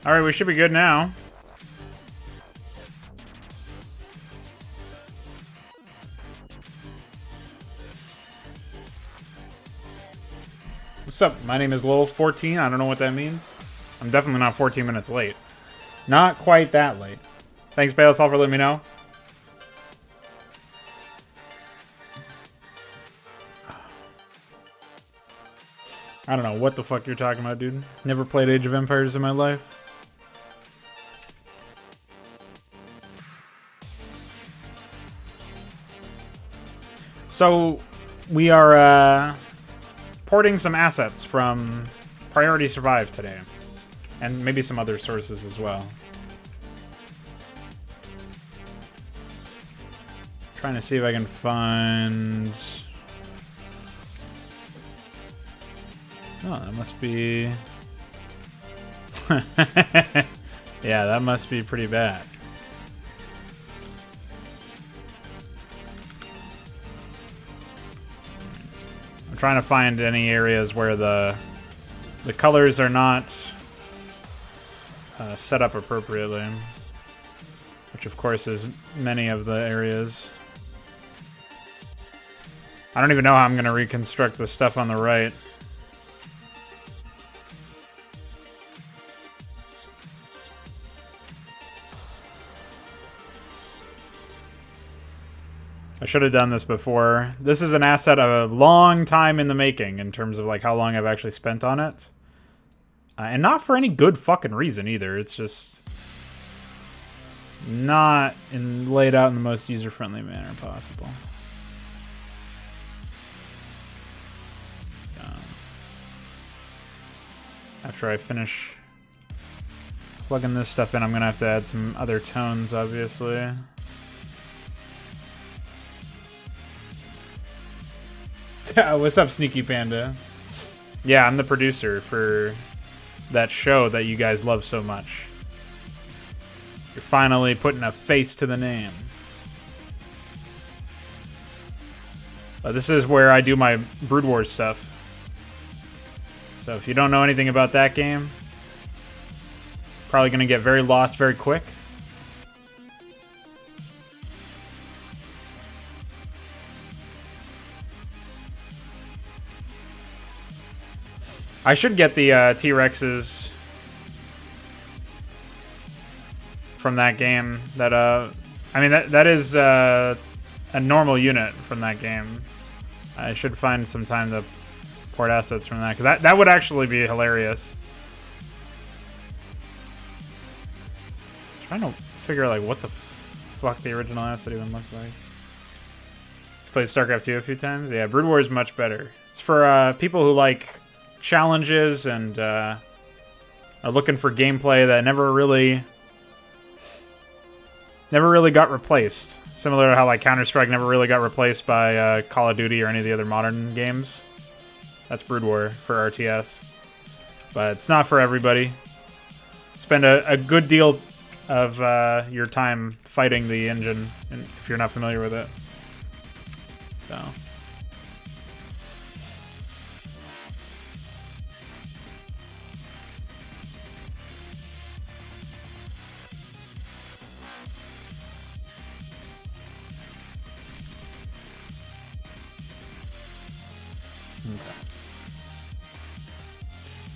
Alright, we should be good now. What's up? My name is Lowell14. I don't know what that means. I'm definitely not 14 minutes late. Not quite that late. Thanks, Balethal, for letting me know. I don't know what the fuck you're talking about, dude. Never played Age of Empires in my life. So, we are porting some assets from Priority Survive today. And maybe some other sources as well. Trying to see if I can find... Oh, that must be... Yeah, that must be pretty bad. I'm trying to find any areas where the colors are not set up appropriately. Which, of course, is many of the areas. I don't even know how I'm going to reconstruct the stuff on the right. I should have done this before. This is an asset of a long time in the making in terms of like how long I've actually spent on it. And not for any good fucking reason either. It's just not laid out in the most user-friendly manner possible. So, after I finish plugging this stuff in, I'm going to have to add some other tones, obviously. What's up, Sneaky Panda? Yeah, I'm the producer for that show that you guys love so much. You're finally putting a face to the name. This is where I do my Brood Wars stuff. So if you don't know anything about that game, probably going to get very lost very quick. I should get the T-Rexes from that game. That I mean that is a normal unit from that game. I should find some time to port assets from that, because that would actually be hilarious. Trying to figure like what the fuck the original asset even looked like. Played StarCraft 2 a few times. Yeah, Brood War is much better. It's for people who like challenges and are looking for gameplay that never really got replaced. Similar to how like Counter-Strike never really got replaced by Call of Duty or any of the other modern games. That's Brood War for RTS. But it's not for everybody. Spend a good deal of your time fighting the engine if you're not familiar with it. So...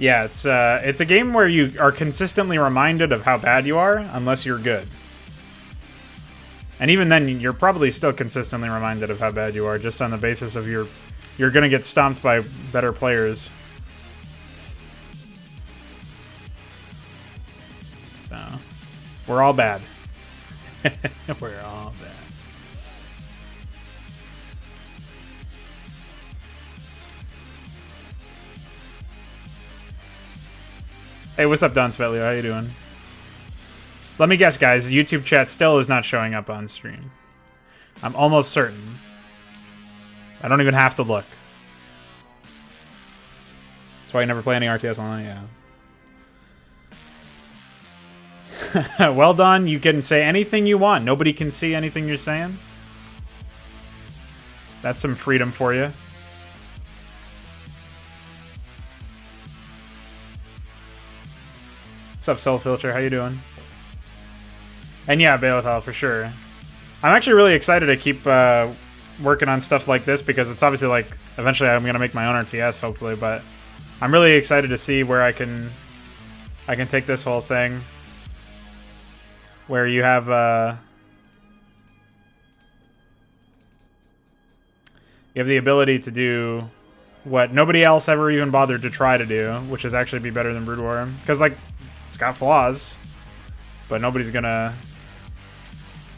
Yeah, it's a game where you are consistently reminded of how bad you are, unless you're good. And even then, you're probably still consistently reminded of how bad you are, just on the basis of you're gonna get stomped by better players. So, we're all bad. We're all bad. Hey, what's up, Don Svetlio? How you doing? Let me guess, guys. YouTube chat still is not showing up on stream. I'm almost certain. I don't even have to look. That's why I never play any RTS online, yeah. Well done. You can say anything you want. Nobody can see anything you're saying. That's some freedom for you. What's up, Soul Filter? How you doing? And yeah, Balothal for sure. I'm actually really excited to keep working on stuff like this because it's obviously like eventually I'm gonna make my own RTS hopefully, but I'm really excited to see where I can take this whole thing where you have the ability to do what nobody else ever even bothered to try to do, which is actually be better than Brood War. Because, like, it's got flaws, but nobody's gonna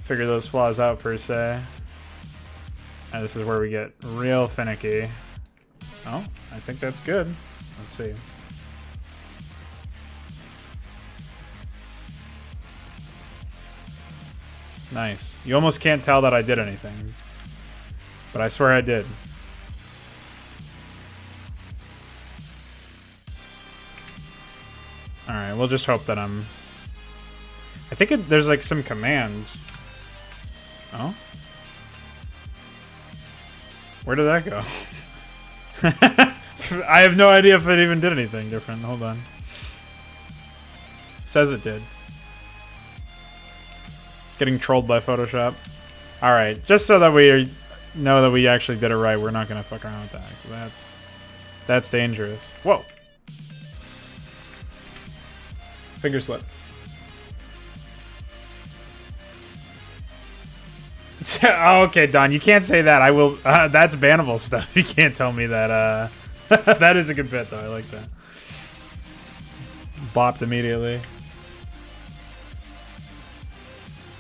figure those flaws out, per se. And this is where we get real finicky. Oh, I think that's good. Let's see. Nice. You almost can't tell that I did anything. But I swear I did. Alright, we'll just hope that I'm... I think there's like some command. Oh? Where did that go? I have no idea if it even did anything different. Hold on. It says it did. Getting trolled by Photoshop. Alright, just so that we know that we actually did it right, we're not going to fuck around with that. That's dangerous. Whoa! Finger slipped. Oh, okay, Don, you can't say that. I will. That's bannable stuff. You can't tell me that. That is a good bit, though. I like that. Bopped immediately.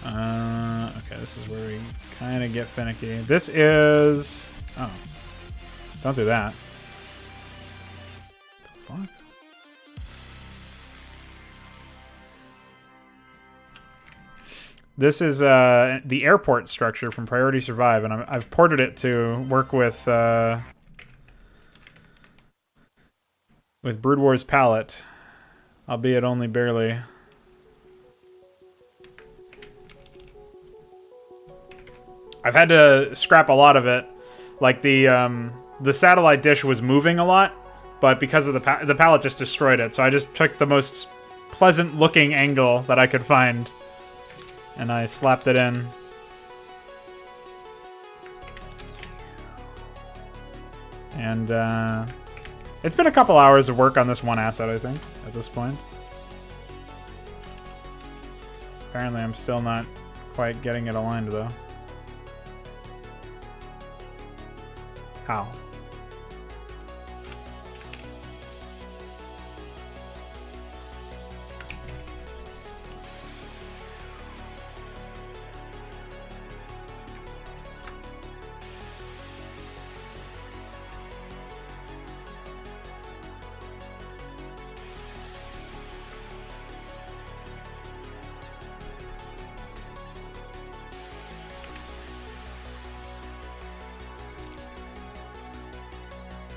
Okay, this is where we kind of get finicky. This is... Oh. Don't do that. What the fuck? This is the airport structure from Priority Survive, and I've ported it to work with Brood War's palette, albeit only barely. I've had to scrap a lot of it. Like the satellite dish was moving a lot, but because of the palette just destroyed it. So I just took the most pleasant looking angle that I could find, and I slapped it in. And it's been a couple hours of work on this one asset, I think, at this point. Apparently I'm still not quite getting it aligned, though. How?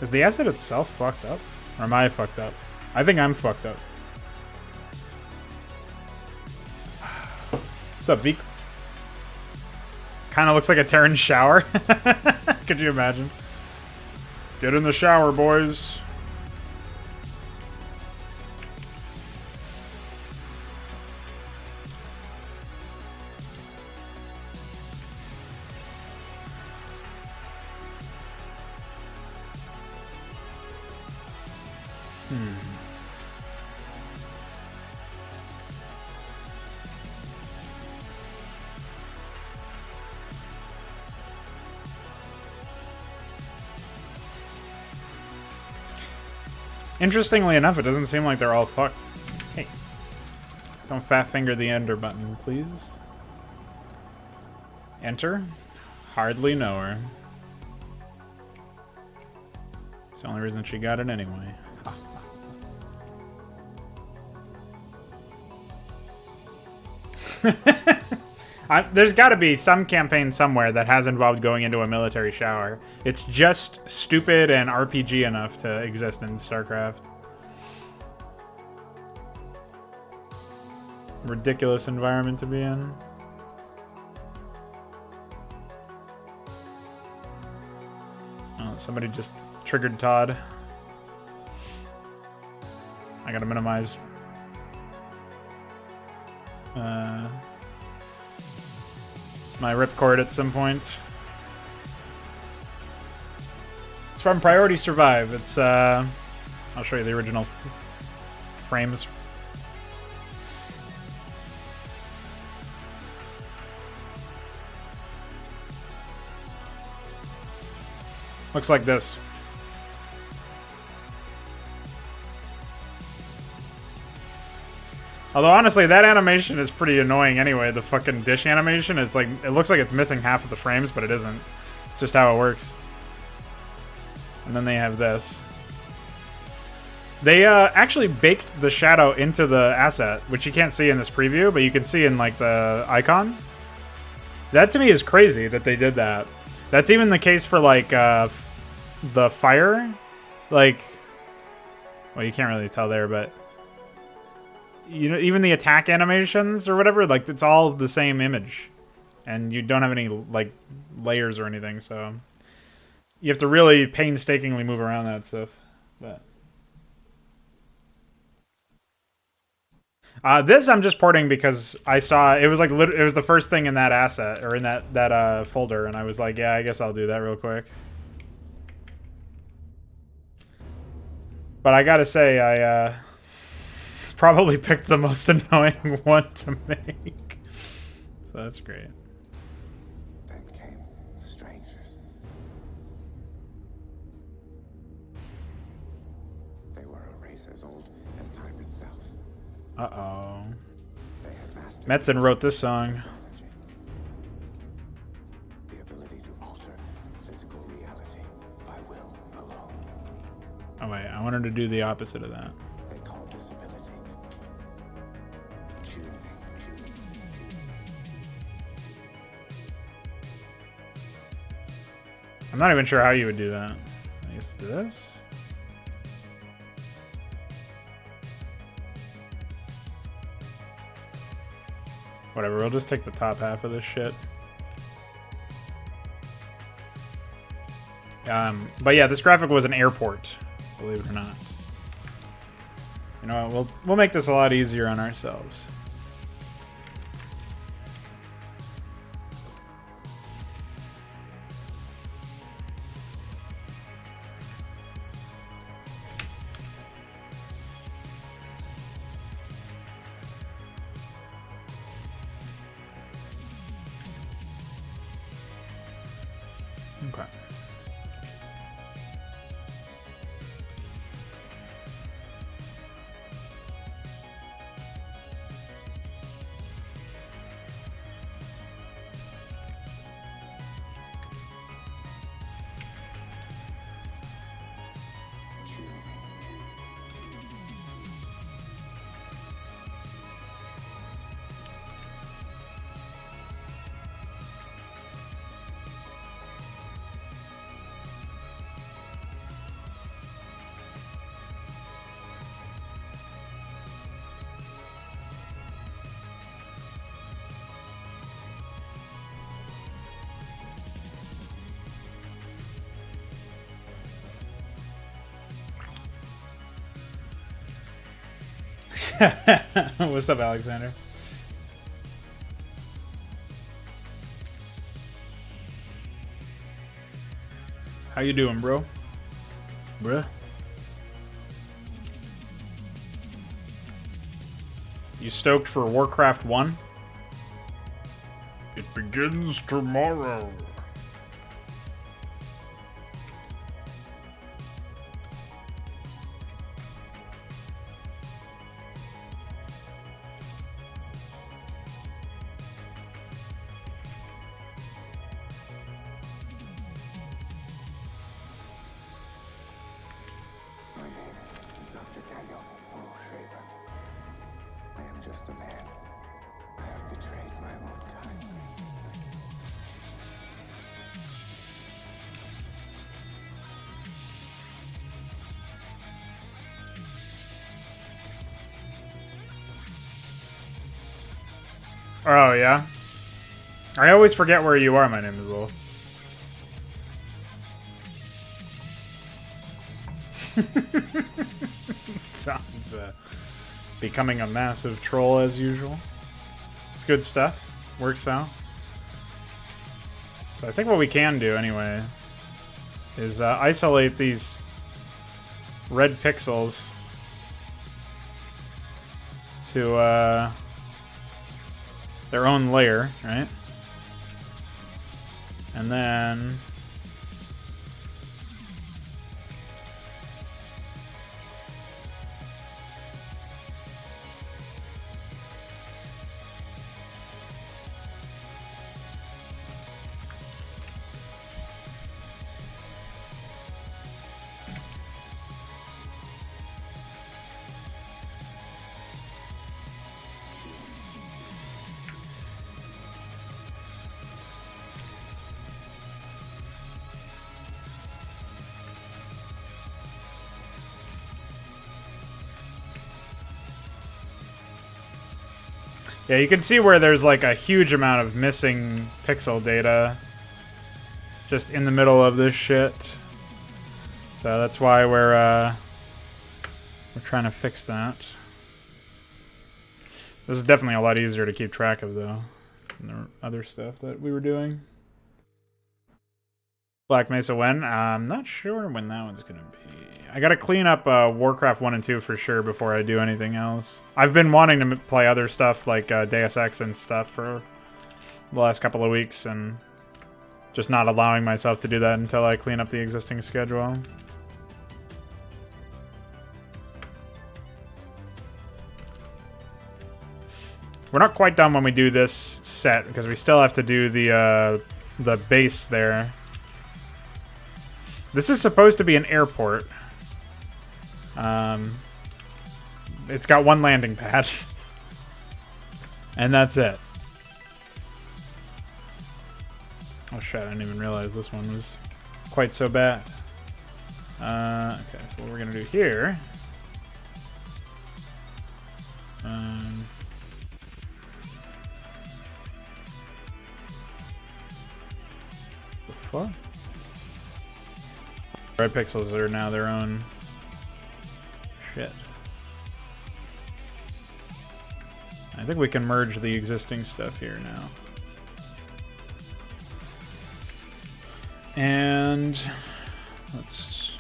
Is the asset itself fucked up? Or am I fucked up? I think I'm fucked up. What's up, Vic? Kinda looks like a Terran shower. Could you imagine? Get in the shower, boys. Interestingly enough, it doesn't seem like they're all fucked. Hey. Don't fat finger the enter button, please. Enter? Hardly know her. It's the only reason she got it anyway. There's got to be some campaign somewhere that has involved going into a military shower. It's just stupid and RPG enough to exist in StarCraft. Ridiculous environment to be in. Oh, somebody just triggered Todd. I gotta minimize my ripcord at some point. It's from Priority Survive. It's I'll show you the original frames. Looks like this. Although honestly, that animation is pretty annoying anyway. The fucking dish animation, it's like, it looks like it's missing half of the frames, but it isn't. It's just how it works. And then they have this. They actually baked the shadow into the asset, which you can't see in this preview, but you can see in like the icon. That to me is crazy that they did that. That's even the case for like the fire. Like, well, you can't really tell there, but you know, even the attack animations or whatever, like it's all the same image, and you don't have any like layers or anything, so you have to really painstakingly move around that stuff. But this I'm just porting because I saw it was like it was the first thing in that asset or in that folder, and I was like, yeah, I guess I'll do that real quick. But I gotta say, I probably picked the most annoying one to make. So that's great. Then came the strangers. They were a race as old as time itself. Uh-oh. They had mastered Metzen wrote this song. the ability to alter physical reality by will alone. Oh wait, I wanted to do the opposite of that. They called this ability tuning. I'm not even sure how you would do that. I guess this? Whatever, we'll just take the top half of this shit. But yeah, this graphic was an airport, believe it or not. You know what, we'll make this a lot easier on ourselves. Okay. What's up, Alexander? How you doing, bro? Bruh? You stoked for Warcraft 1? It begins tomorrow. Just a man. I have betrayed my own kind. Oh, yeah? I always forget where you are. My name is Lil. Sounds becoming a massive troll as usual. It's good stuff. Works out. So I think what we can do anyway is isolate these red pixels to their own layer, right? And then yeah, you can see where there's like a huge amount of missing pixel data just in the middle of this shit. So that's why we're trying to fix that. This is definitely a lot easier to keep track of though than the other stuff that we were doing. Black Mesa when? I'm not sure when that one's gonna be. I gotta clean up Warcraft 1 and 2 for sure before I do anything else. I've been wanting to play other stuff like Deus Ex and stuff for the last couple of weeks and just not allowing myself to do that until I clean up the existing schedule. We're not quite done when we do this set because we still have to do the base there. This is supposed to be an airport. It's got one landing pad. And that's it. Oh shit, I didn't even realize this one was quite so bad. Okay, so what we're gonna do here... the fuck? Red pixels are now their own shit. I think we can merge the existing stuff here now. And let's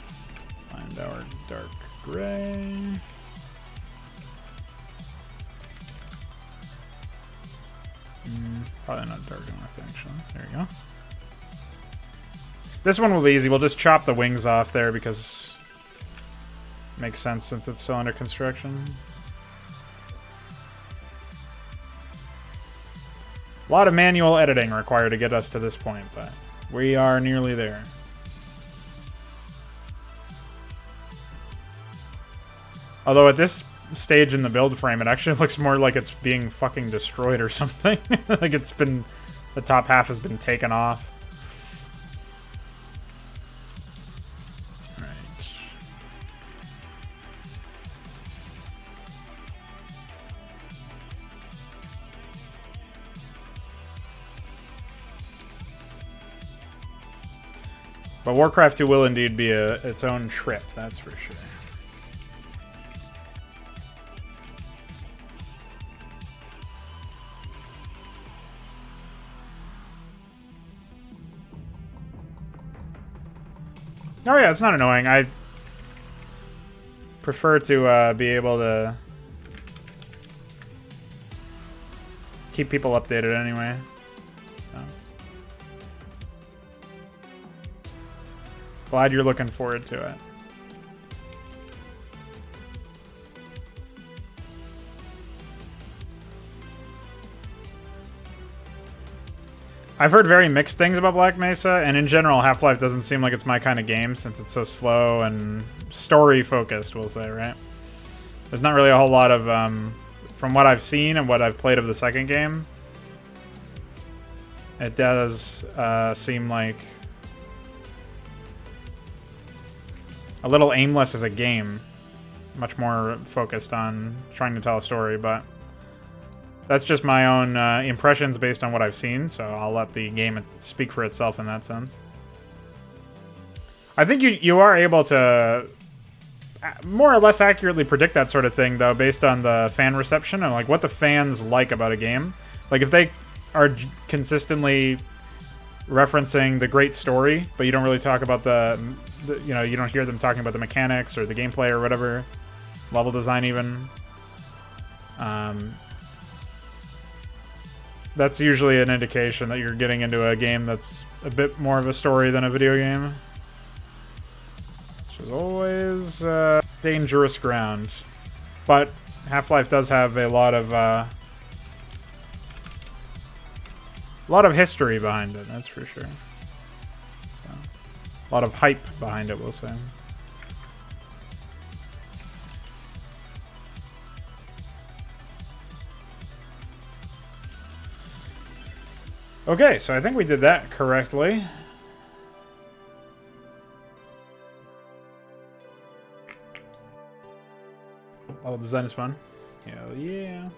find our dark gray. Probably not dark enough, actually. There you go. This one will be easy. We'll just chop the wings off there because it makes sense since it's still under construction. A lot of manual editing required to get us to this point, but we are nearly there. Although at this stage in the build frame, it actually looks more like it's being fucking destroyed or something. Like it's been... the top half has been taken off. But Warcraft 2 will indeed be its own trip, that's for sure. Oh yeah, it's not annoying. I prefer to be able to keep people updated anyway. So. Glad you're looking forward to it. I've heard very mixed things about Black Mesa, and in general, Half-Life doesn't seem like it's my kind of game since it's so slow and story-focused, we'll say, right? There's not really a whole lot of, from what I've seen and what I've played of the second game, it does seem like a little aimless as a game. Much more focused on trying to tell a story, but that's just my own impressions based on what I've seen, so I'll let the game speak for itself in that sense. I think you are able to more or less accurately predict that sort of thing, though, based on the fan reception and like what the fans like about a game. Like, if they are consistently referencing the great story, but you don't really talk about the you know, you don't hear them talking about the mechanics or the gameplay or whatever, level design even, that's usually an indication that you're getting into a game that's a bit more of a story than a video game. Which is always dangerous ground. But Half-Life does have a lot of history behind it, that's for sure. So, a lot of hype behind it, we'll say. Okay, so I think we did that correctly. Level design is fun. Hell yeah.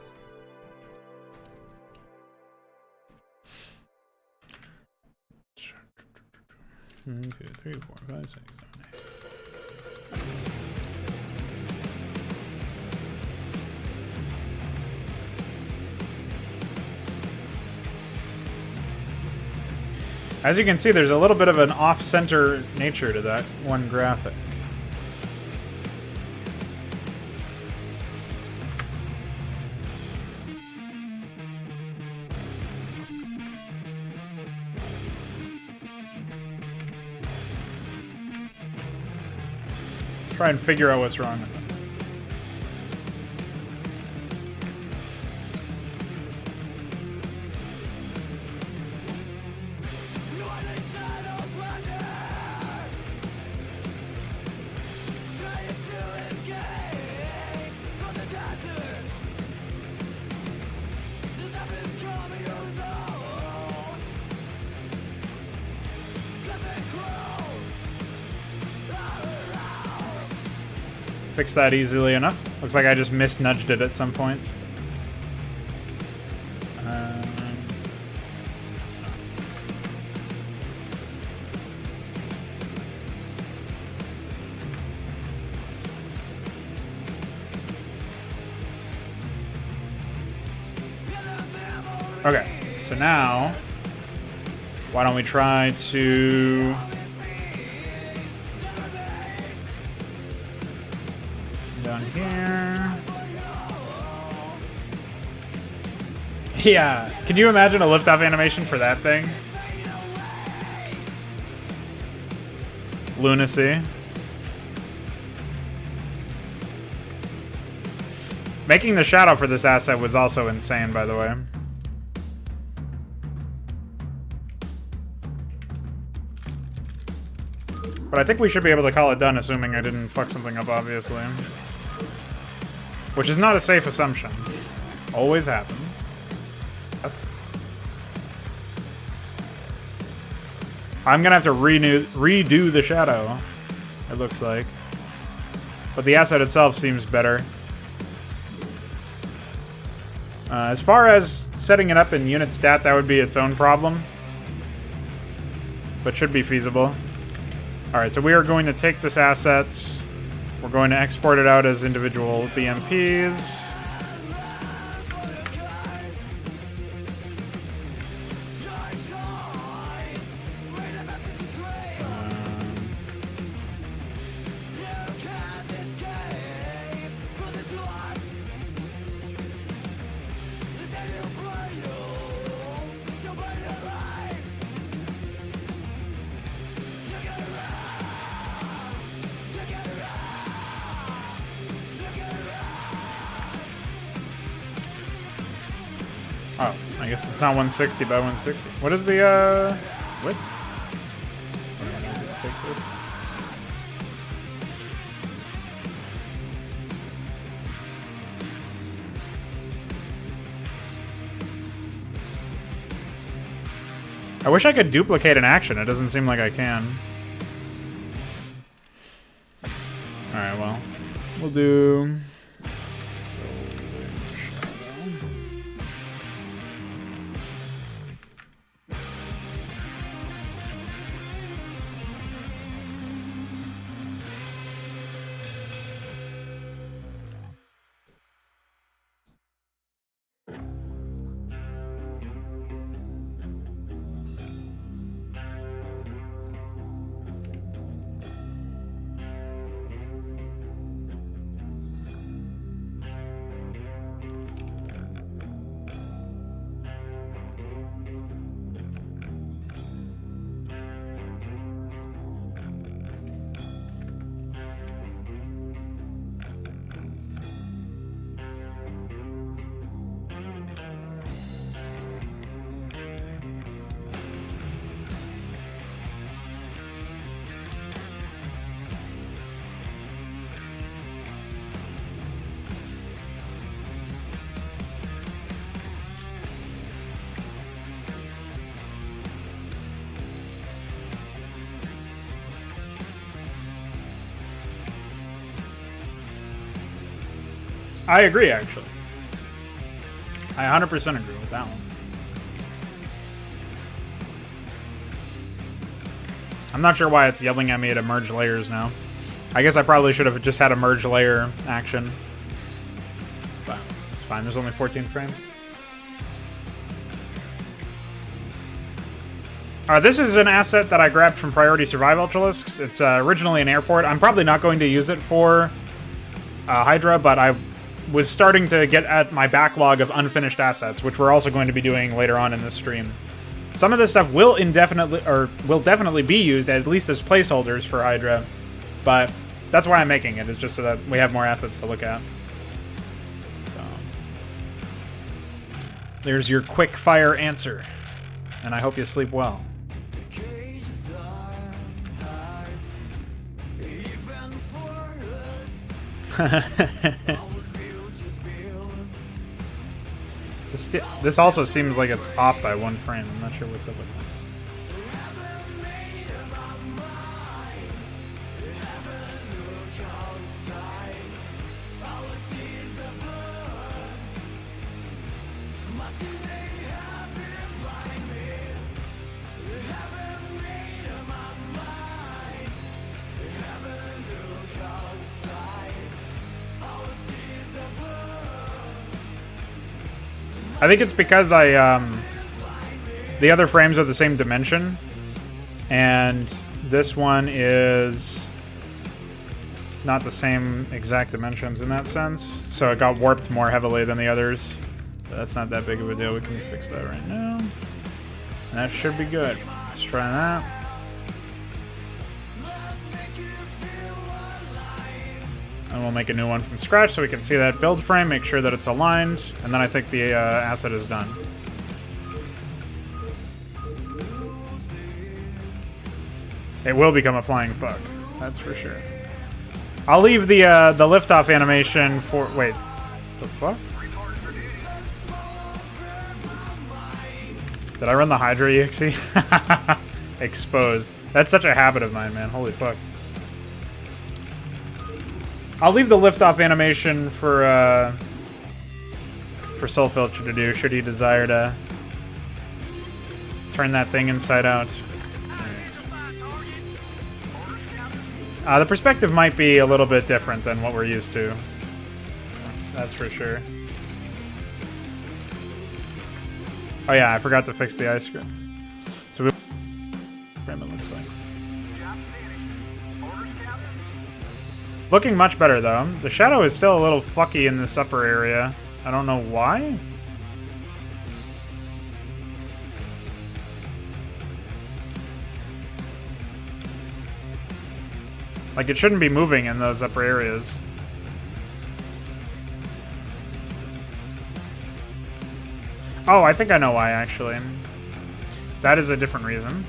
One, 2, 3, 4, 5, 6, 7, 8. As you can see, there's a little bit of an off-center nature to that one graphic. Try and figure out what's wrong with it. Fix that easily enough. Looks like I just misnudged it at some point. Okay, so now, why don't we try to... down here. Yeah, can you imagine a lift-off animation for that thing? Lunacy. Making the shadow for this asset was also insane, by the way. But I think we should be able to call it done, assuming I didn't fuck something up, obviously. Which is not a safe assumption. Always happens. Yes. I'm gonna have to redo the shadow, it looks like. But the asset itself seems better. As far as setting it up in unit stat, that would be its own problem. But should be feasible. Alright, so we are going to take this asset. We're going to export it out as individual BMPs. Oh, I guess it's not 160 by 160. What is the, what? Let me just take this. I wish I could duplicate an action. It doesn't seem like I can. Alright, well, we'll do... I agree, actually. I 100% agree with that one. I'm not sure why it's yelling at me to merge layers now. I guess I probably should have just had a merge layer action. But it's fine, there's only 14 frames. This is an asset that I grabbed from Priority Survive Ultralisks. It's originally an airport. I'm probably not going to use it for Hydra, but I was starting to get at my backlog of unfinished assets, which we're also going to be doing later on in this stream. Some of this stuff will definitely be used, at least as placeholders for Hydra, but that's why I'm making it, is just so that we have more assets to look at. So there's your quick fire answer, and I hope you sleep well. This also seems like it's off by 1 frame. I'm not sure what's up with that. I think it's because the other frames are the same dimension, and this one is not the same exact dimensions in that sense, so it got warped more heavily than the others. But that's not that big of a deal. We can fix that right now. And that should be good. Let's try that. And we'll make a new one from scratch so we can see that build frame, make sure that it's aligned, and then I think the asset is done. It will become a flying fuck, that's for sure. I'll leave the liftoff animation for... Wait, the fuck? Did I run the Hydra EXE? Exposed. That's such a habit of mine, man. Holy fuck. I'll leave the liftoff animation for Soulfilter to do, should he desire to turn that thing inside out. Right. The perspective might be a little bit different than what we're used to. That's for sure. Oh yeah, I forgot to fix the ice script. So we... frame it looks like. Looking much better, though. The shadow is still a little fucky in this upper area. I don't know why. Like, it shouldn't be moving in those upper areas. Oh, I think I know why, actually. That is a different reason.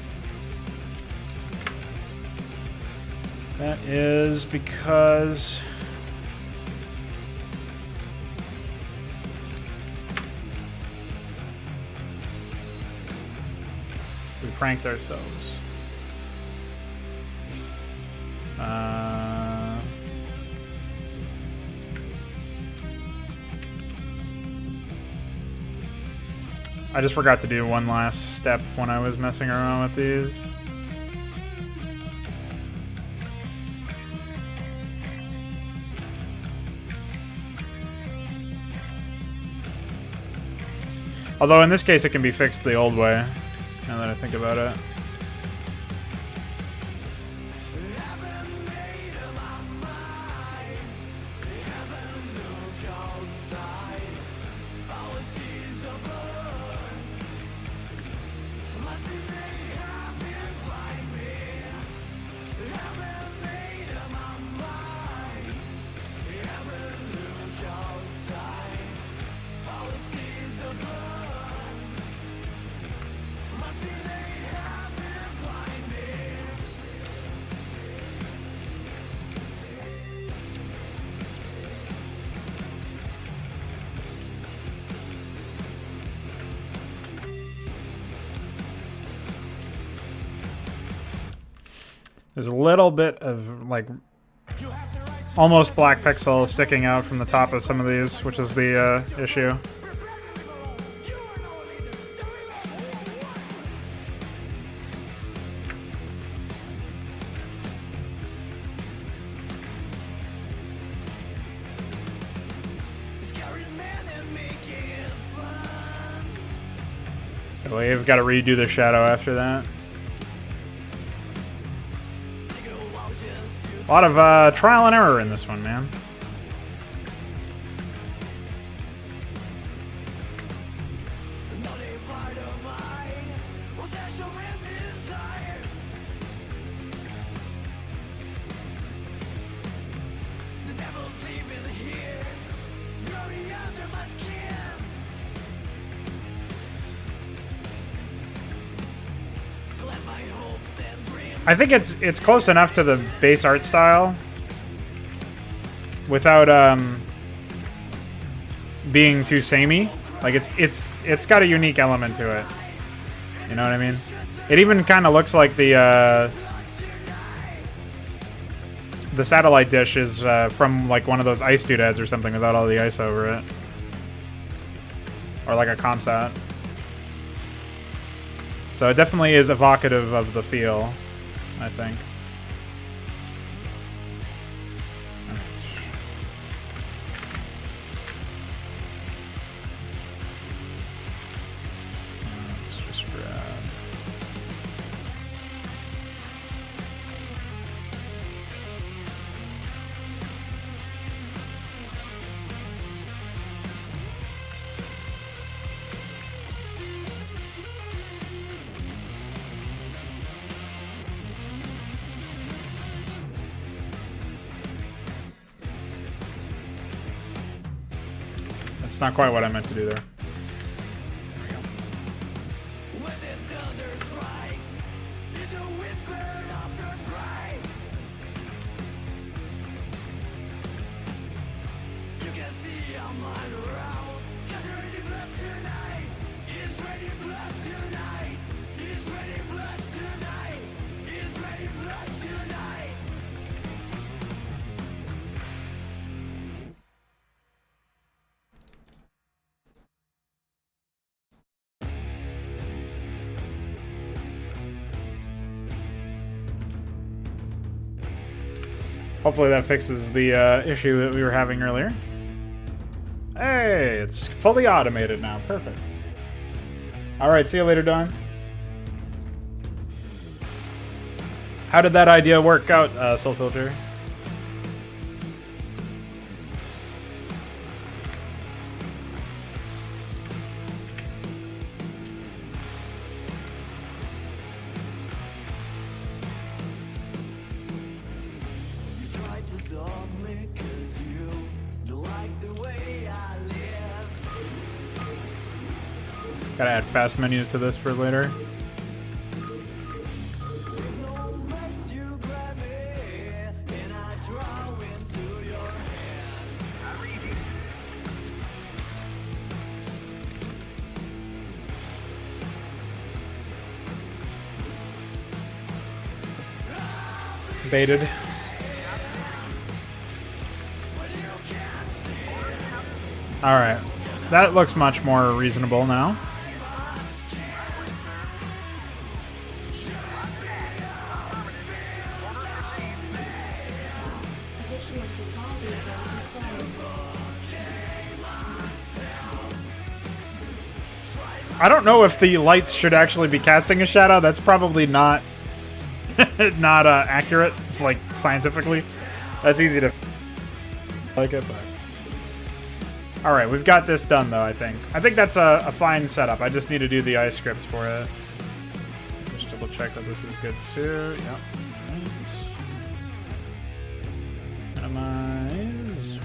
That is because we pranked ourselves. I just forgot to do one last step when I was messing around with these. Although in this case it can be fixed the old way, now that I think about it. There's a little bit of, like, almost black pixel sticking out from the top of some of these, which is the issue. So we've got to redo the shadow after that. A lot of trial and error in this one, man. I think it's close enough to the base art style without being too samey. Like it's got a unique element to it. You know what I mean? It even kind of looks like the satellite dish is from like one of those ice doodads or something without all the ice over it, or like a ComSat. So it definitely is evocative of the feel, I think. Let's just grab. That's not quite what I meant to do there. Hopefully that fixes the issue that we were having earlier. Hey, it's fully automated now. Perfect. Alright, see you later, Don. How did that idea work out, Soul Filter? Gotta add fast menus to this for later. Baited. Alright. That looks much more reasonable now. I don't know if the lights should actually be casting a shadow. That's probably not not accurate, like scientifically. That's easy to like it, but all right, we've got this done though. I think that's a fine setup. I just need to do the eye scripts for it. Just double check that this is good too. Yep. Minimize.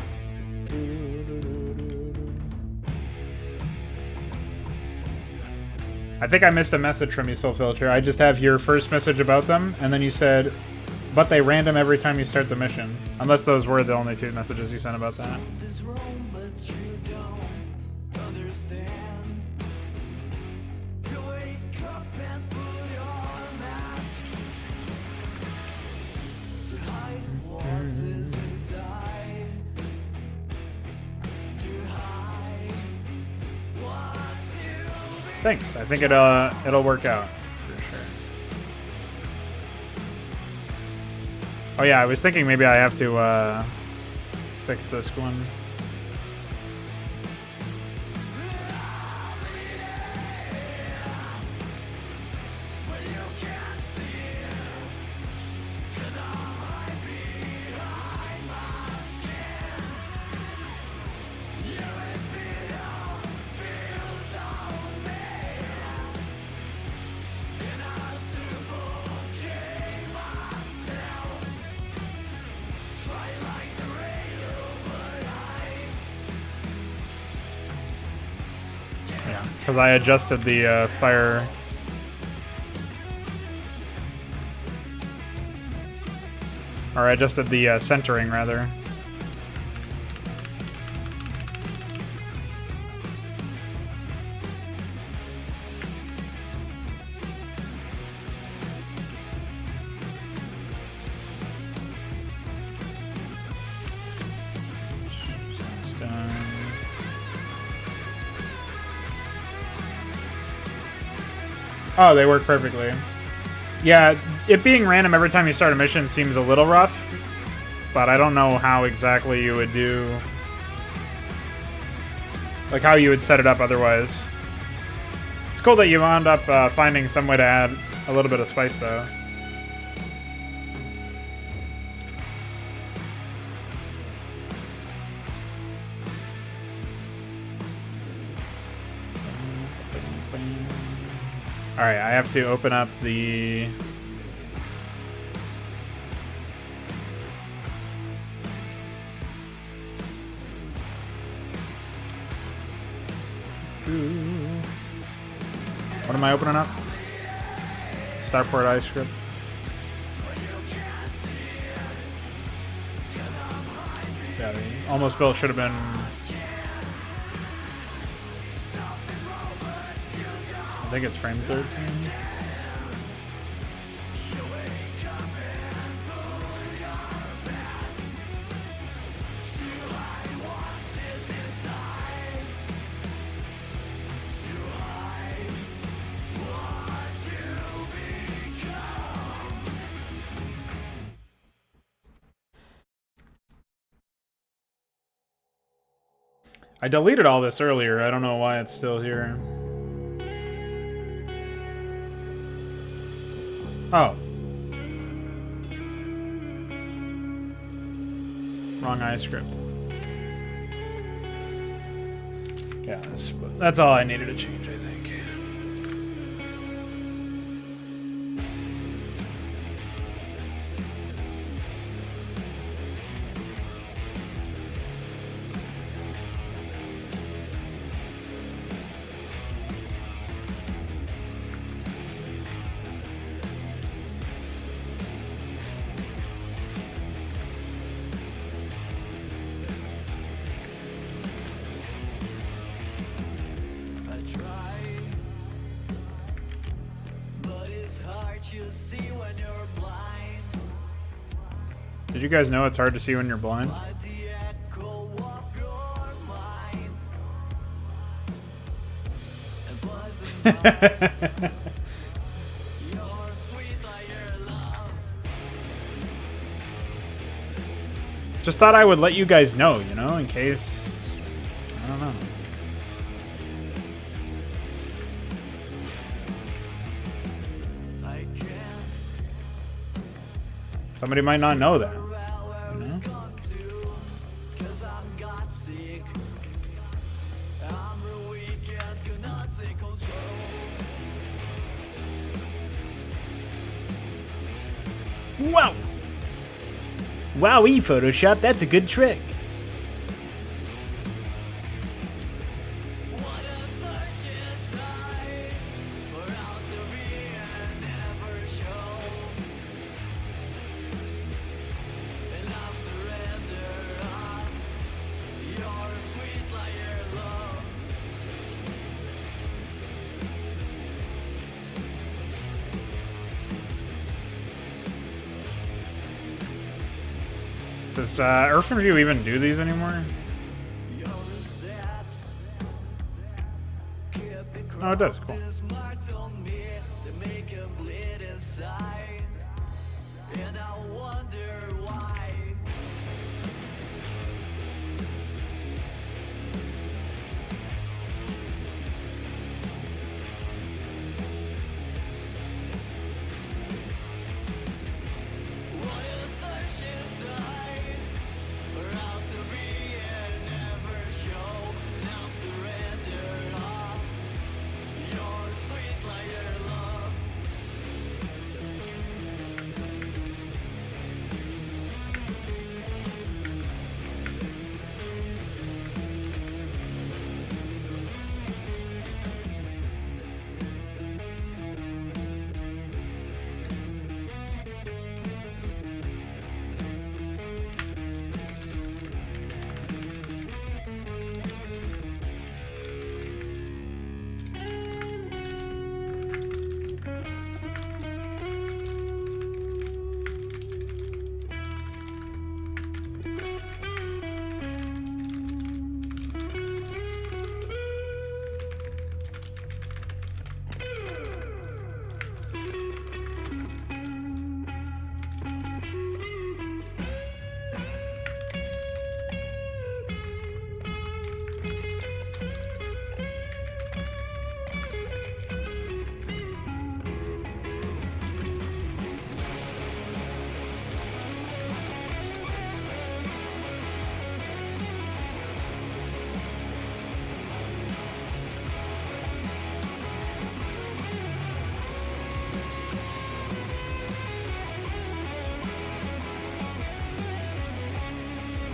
I think I missed a message from you, Soul Filter. I just have your first message about them, and then you said, but they random every time you start the mission. Unless those were the only two messages you sent about that. Thanks. I think it'll work out for sure. Oh yeah, I was thinking maybe I have to fix this one. Because I adjusted the fire. Or I adjusted the centering, rather. That's done. Oh, they work perfectly. Yeah, it being random every time you start a mission seems a little rough, but I don't know how exactly you would do... like, how you would set it up otherwise. It's cool that you wound up finding some way to add a little bit of spice, though. Alright, I have to open up the... What am I opening up? Starport iScript. Yeah, the almost built should have been... I think it's frame 13. I deleted all this earlier. I don't know why it's still here. Oh. Wrong iScript. Yeah, that's all I needed to change, I think. Did you guys know it's hard to see when you're blind? Just thought I would let you guys know, you know, in case... I don't know. Somebody might not know that. You know? Wow! Wowee, Photoshop, that's a good trick. Does Earth Review even do these anymore? Oh, it does. Cool.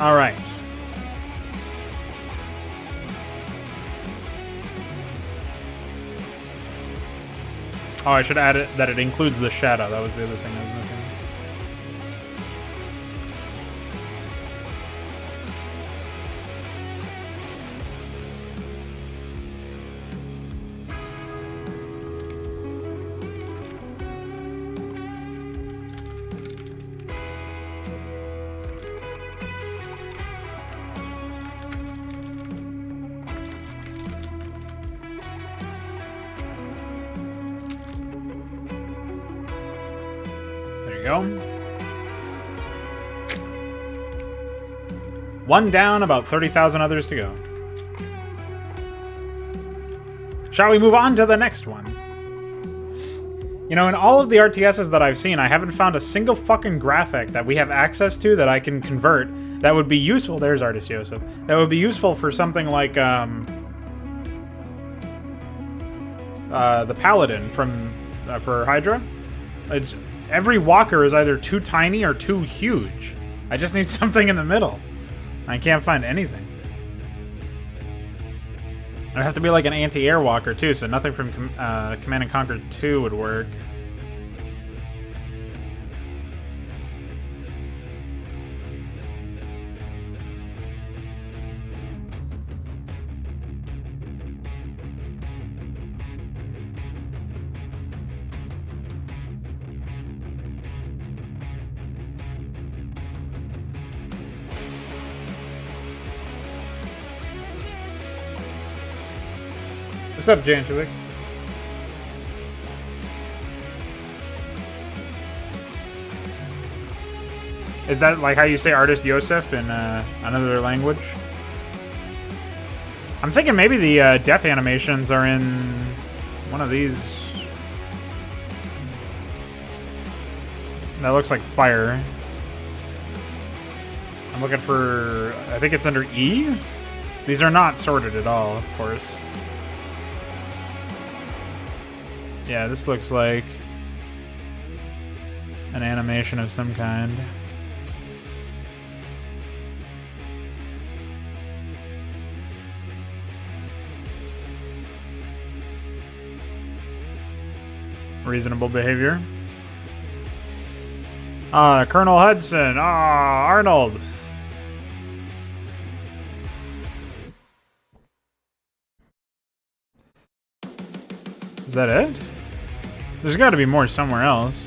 All right. Oh, I should add it that it includes the shadow. That was the other thing I was missing. Go. One down, about 30,000 others to go. Shall we move on to the next one? You know, in all of the RTSs that I've seen, I haven't found a single fucking graphic that we have access to that I can convert that would be useful. There's Artist Yosef. That would be useful for something like the Paladin from for Hydra. It's every walker is either too tiny or too huge. I just need something in the middle. I can't find anything. It'd have to be like an anti-air walker too, so nothing from Command & Conquer 2 would work. What's up, Janchevik? Is that like how you say Artist Yosef in another language? I'm thinking maybe the death animations are in one of these. That looks like fire. I'm looking for, I think it's under E? These are not sorted at all, of course. Yeah, this looks like an animation of some kind. Reasonable behavior. Colonel Hudson. Arnold. Is that it? There's got to be more somewhere else.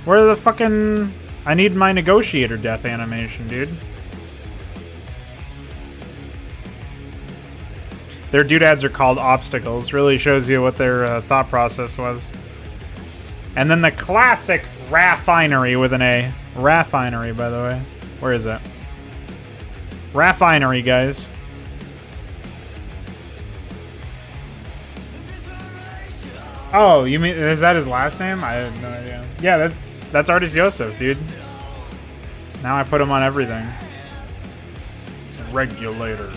Where the fucking... I need my negotiator death animation, dude. Their doodads are called obstacles. Really shows you what their thought process was. And then the classic raffinery with an A. Raffinery, by the way. Where is it? Raffinery, guys. Oh, you mean, is that his last name? I had no idea. Yeah, that's Artist Yosef, dude. Now I put him on everything. Regulator.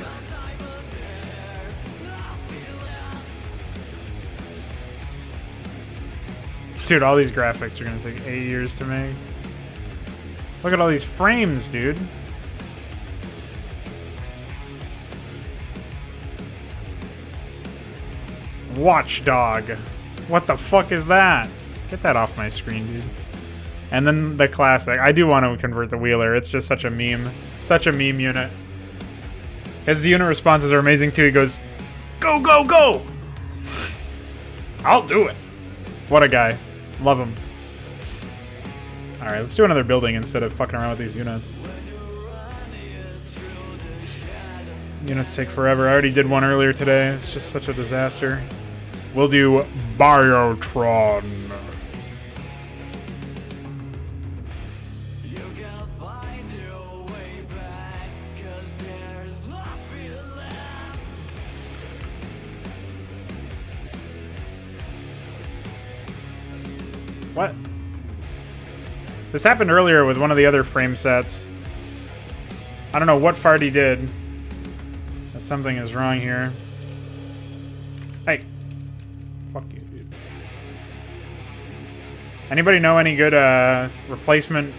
Dude, all these graphics are gonna take 8 years to make. Look at all these frames, dude. Watchdog. What the fuck is that? Get that off my screen, dude. And then the classic. I do want to convert the Wheeler. It's just such a meme. Such a meme unit. His unit responses are amazing too. He goes, go, go, go! I'll do it. What a guy. Love him. Alright, let's do another building instead of fucking around with these units. Units take forever. I already did one earlier today. It's just such a disaster. We'll do Biotron. What? This happened earlier with one of the other frame sets. I don't know what fart he did. But something is wrong here. Hey. Fuck you, dude. Anybody know any good replacement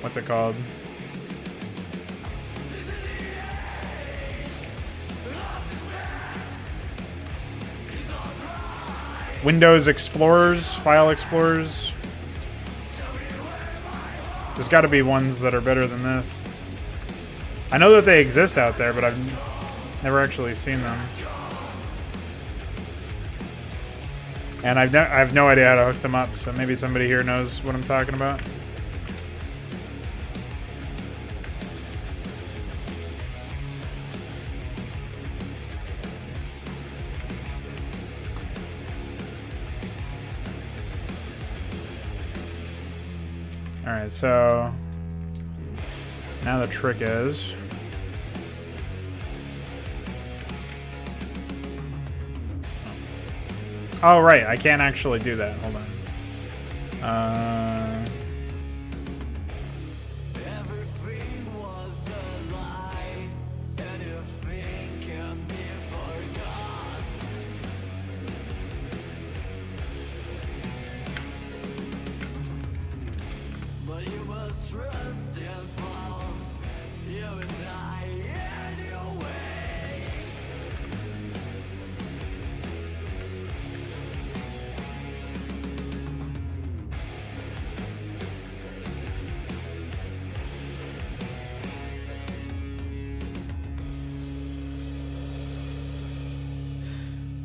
what's it called? Windows Explorers, File Explorers. There's got to be ones that are better than this. I know that they exist out there, but I've never actually seen them. And I have no idea how to hook them up, so maybe somebody here knows what I'm talking about. Alright, so now the trick is oh right, I can't actually do that. Hold on.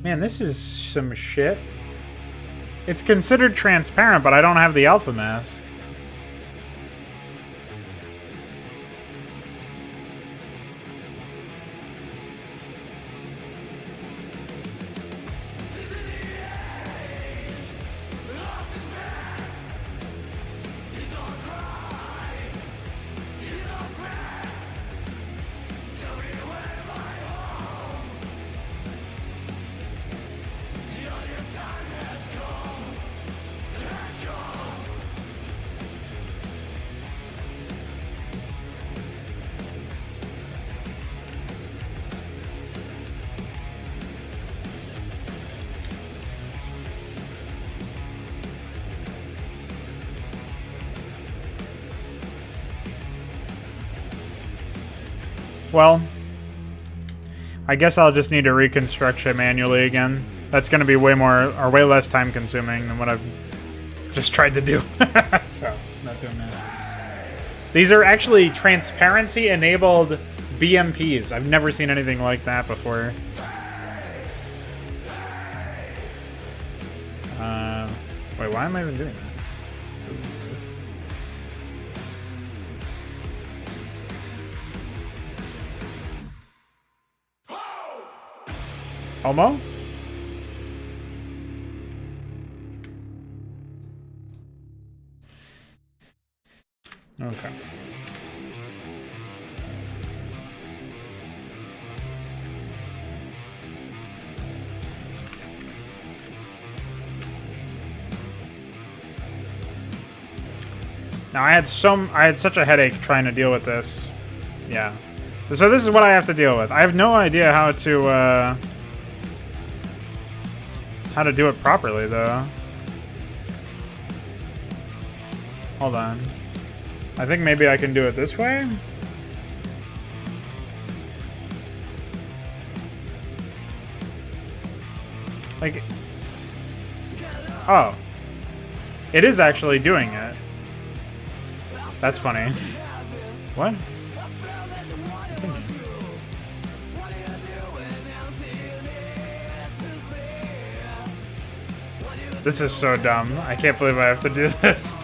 Man, this is some shit. It's considered transparent, but I don't have the alpha mask. Well, I guess I'll just need to reconstruct it manually again. That's going to be way more, or way less time consuming than what I've just tried to do. So, not doing that. These are actually transparency enabled BMPs. I've never seen anything like that before. Wait, why am I even doing that? Homo? Okay. Now I had such a headache trying to deal with this. Yeah. So this is what I have to deal with. I have no idea how to do it properly though. Hold on. I think maybe I can do it this way? Like, oh. It is actually doing it. That's funny. What? This is so dumb. I can't believe I have to do this.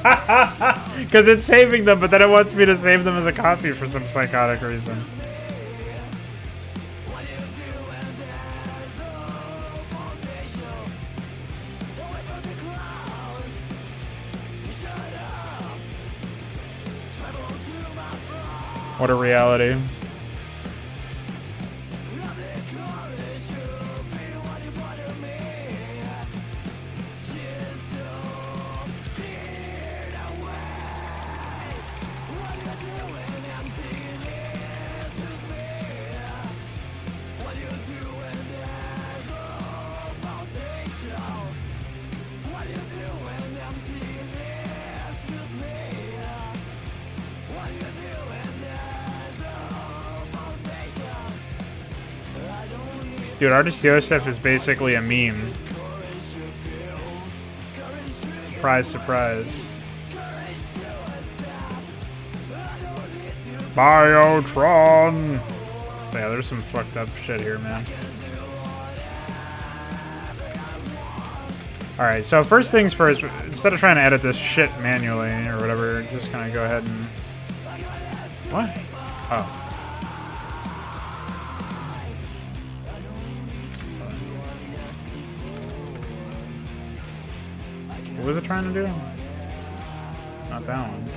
Because it's saving them, but then it wants me to save them as a copy for some psychotic reason. What a reality. Dude, Artist Yosef is basically a meme. Surprise, surprise. Biotron! So yeah, there's some fucked up shit here, man. Alright, so first things first, instead of trying to edit this shit manually or whatever, just kind of go ahead and... What? Oh. What was it trying to do? Not that one.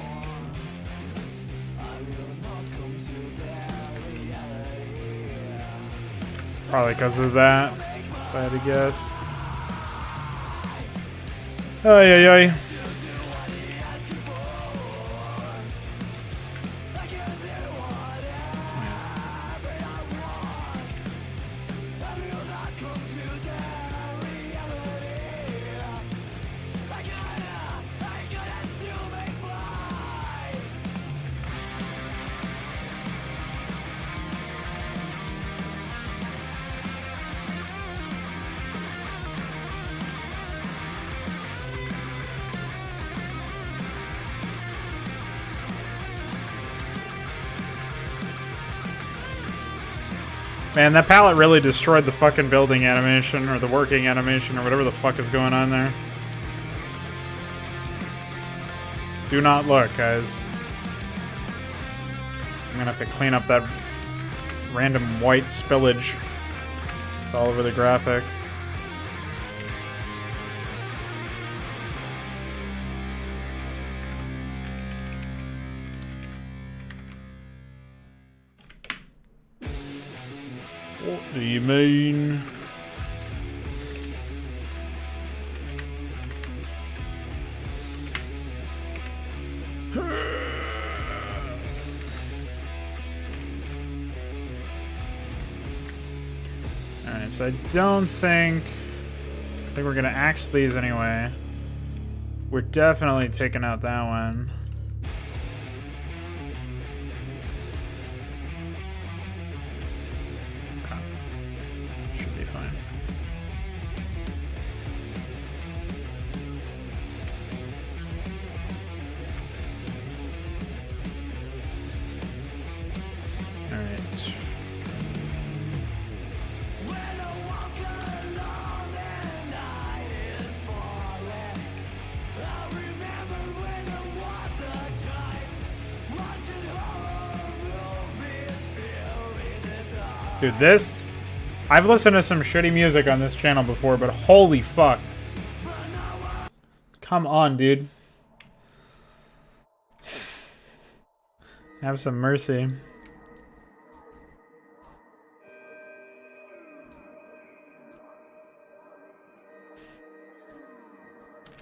Probably because of that, if I had to guess. Ay, ay, ay. Man, that palette really destroyed the fucking building animation, or the working animation, or whatever the fuck is going on there. Do not look, guys. I'm gonna have to clean up that random white spillage. It's all over the graphic. What do you mean? Alright, so I don't think... I think we're gonna axe these anyway. We're definitely taking out that one. Dude, this, I've listened to some shitty music on this channel before, but holy fuck. Come on, dude. Have some mercy.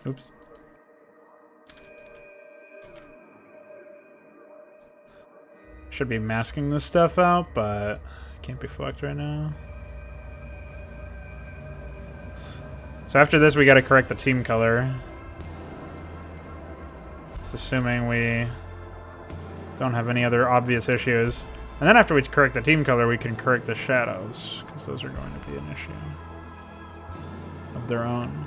Oops. Should be masking this stuff out, but can't be fucked right now. So after this, we gotta correct the team color. It's assuming we don't have any other obvious issues. And then after we correct the team color, we can correct the shadows, because those are going to be an issue of their own.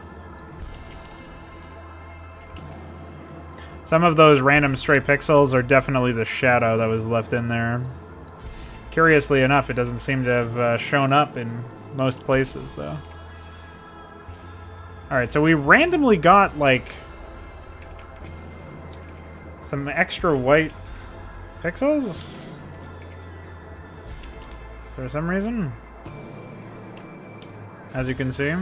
Some of those random stray pixels are definitely the shadow that was left in there. Curiously enough, it doesn't seem to have shown up in most places, though. Alright, so we randomly got, like, some extra white pixels? For some reason. As you can see.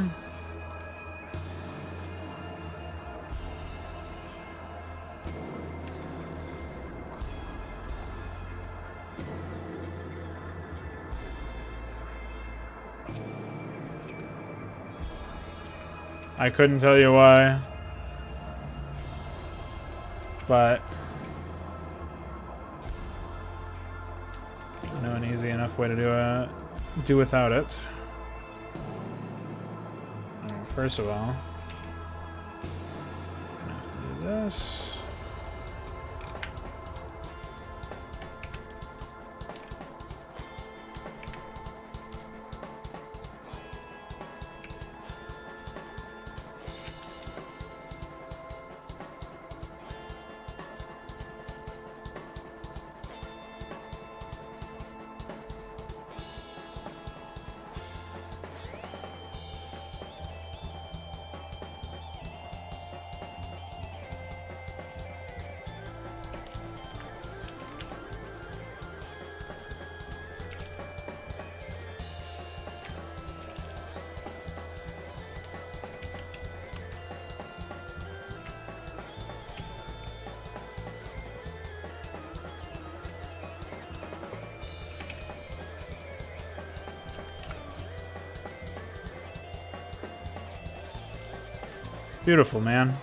I couldn't tell you why, but I know an easy enough way to do without it. First of all, I have to do this. Beautiful, man.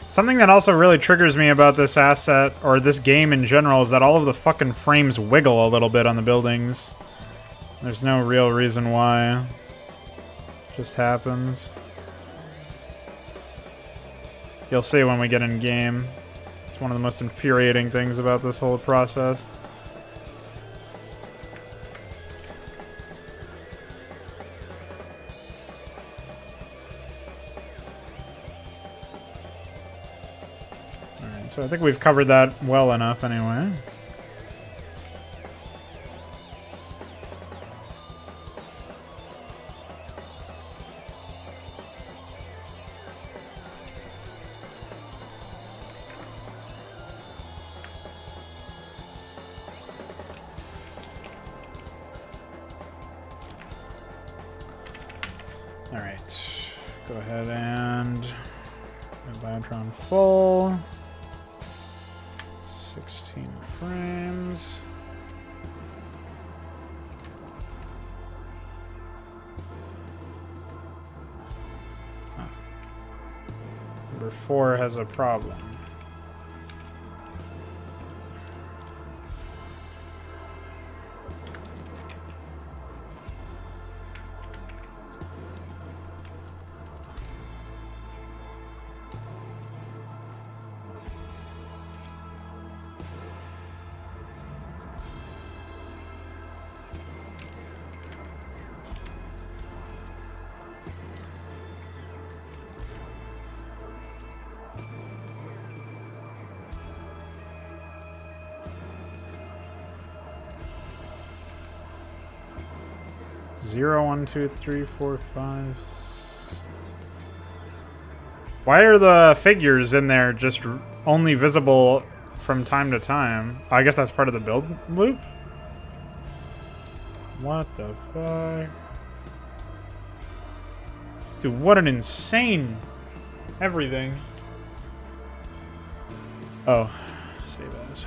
Something that also really triggers me about this asset, or this game in general, is that all of the fucking frames wiggle a little bit on the buildings. There's no real reason why. It just happens. You'll see when we get in game. It's one of the most infuriating things about this whole process. So I think we've covered that well enough anyway. All right, go ahead and Biotron full. 16 frames. Oh. Number 4 has a problem. 0, 1, 2, 3, 4, 5. Why are the figures in there just only visible from time to time? Oh, I guess that's part of the build loop? What the fuck? Dude, what an insane everything. Oh, save as.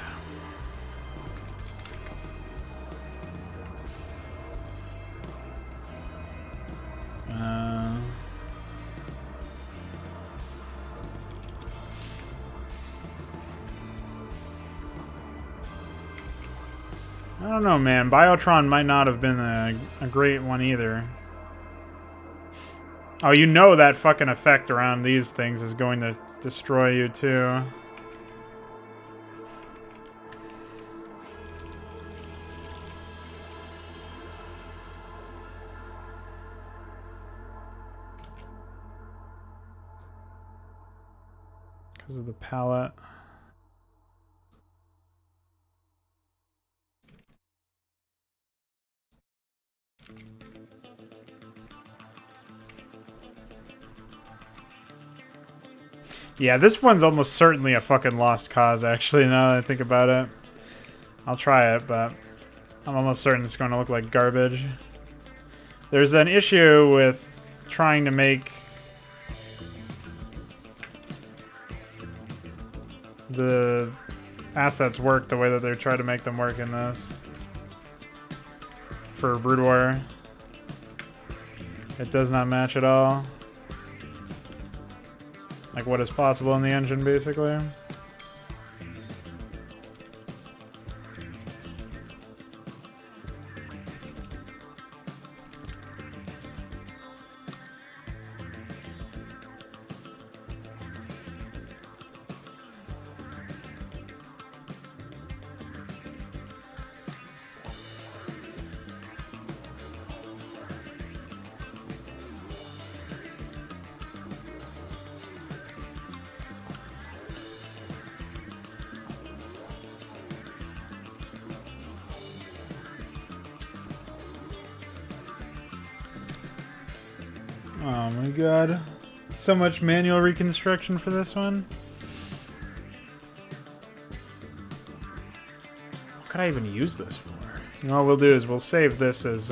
I don't know, man. Biotron might not have been a great one either. Oh, you know that fucking effect around these things is going to destroy you too. Because of the palette. Yeah, this one's almost certainly a fucking lost cause, actually, now that I think about it. I'll try it, but I'm almost certain it's going to look like garbage. There's an issue with trying to make the assets work the way that they're trying to make them work in this. For Brood War. It does not match at all. Like what is possible in the engine, basically. Oh my god. So much manual reconstruction for this one. What could I even use this for? You know what we'll do is we'll save this as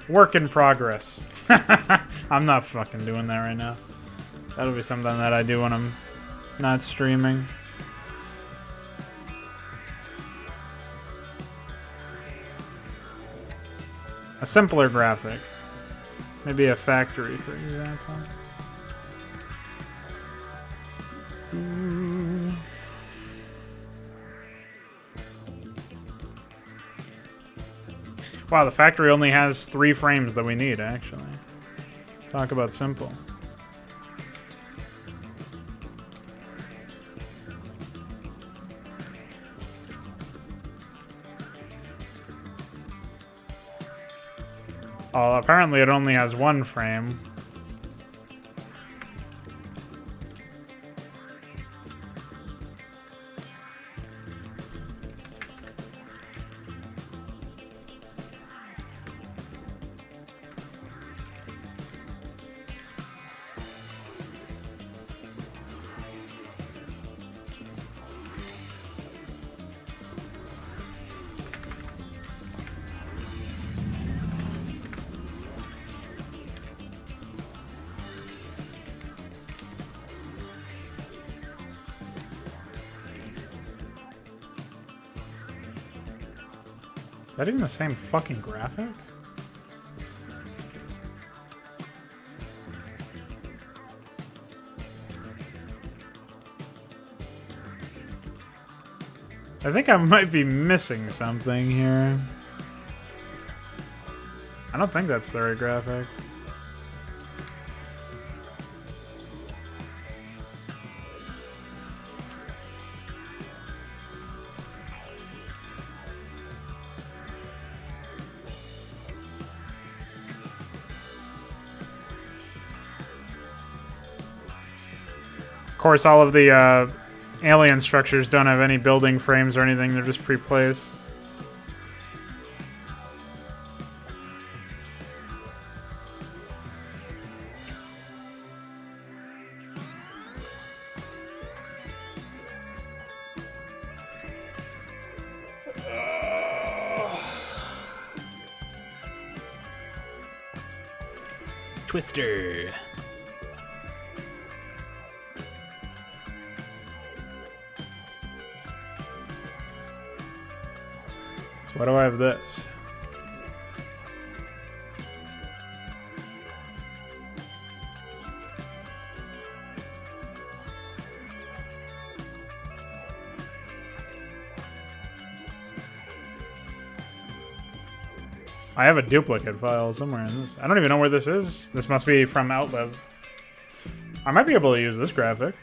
work in progress. I'm not fucking doing that right now. That'll be something that I do when I'm not streaming. A simpler graphic. Maybe a factory, for example. Wow, the factory only has 3 frames that we need, actually. Talk about simple. Oh, apparently it only has 1 frame. Is that even the same fucking graphic? I think I might be missing something here. I don't think that's the right graphic. Of course, all of the alien structures don't have any building frames or anything. They're just pre-placed. Twister. So why do I have this? I have a duplicate file somewhere in this. I don't even know where this is. This must be from Outlive. I might be able to use this graphic.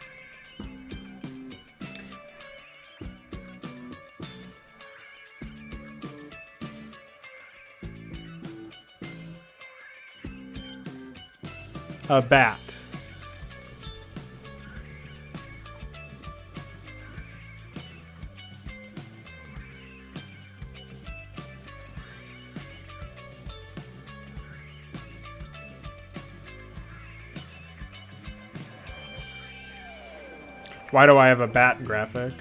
A bat. Why do I have a bat graphic?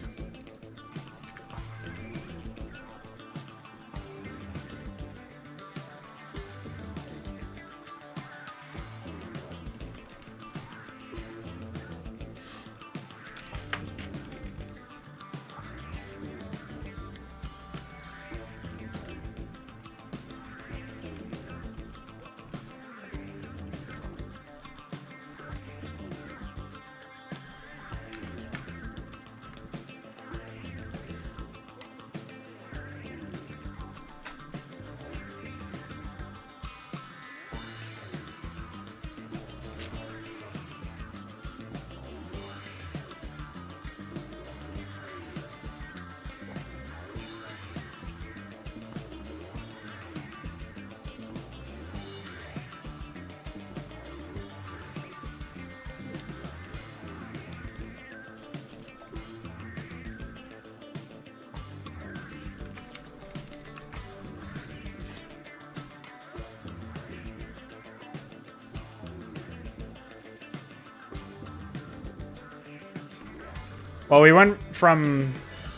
Well, we went from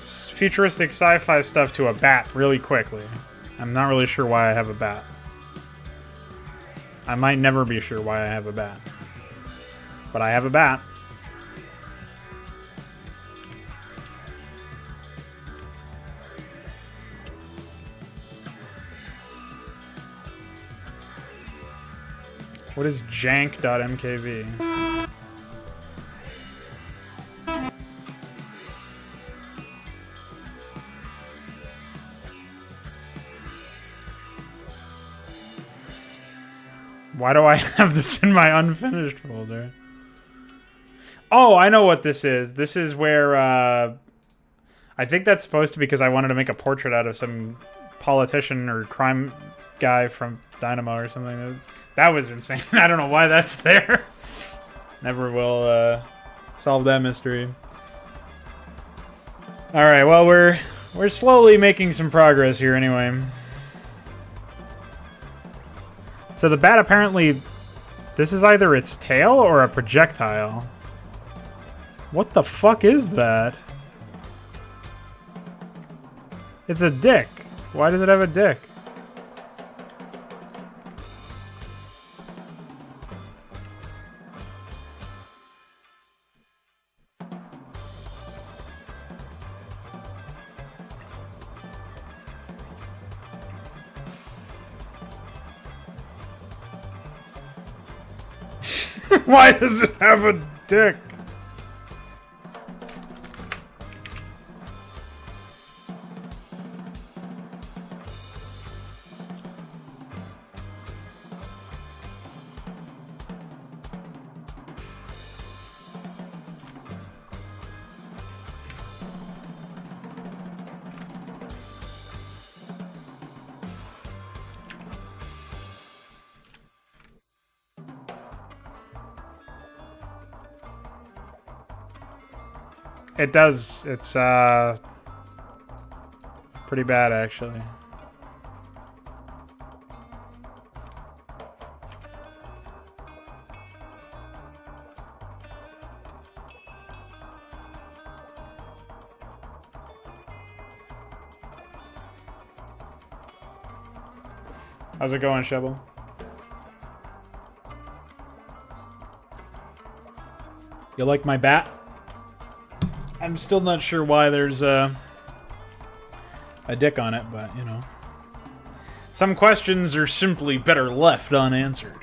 futuristic sci-fi stuff to a bat really quickly. I'm not really sure why I have a bat. I might never be sure why I have a bat. But I have a bat. What is jank.mkv? Why do I have this in my unfinished folder? Oh, I know what this is. This is where, I think that's supposed to be because I wanted to make a portrait out of some politician or crime guy from Dynamo or something. That was insane. I don't know why that's there. Never will solve that mystery. Alright, well, we're slowly making some progress here anyway. So the bat apparently, this is either its tail or a projectile. What the fuck is that? It's a dick. Why does it have a dick? Why does it have a dick? It does. It's pretty bad, actually. How's it going, Shovel? You like my bat? I'm still not sure why there's a dick on it, but, you know. Some questions are simply better left unanswered.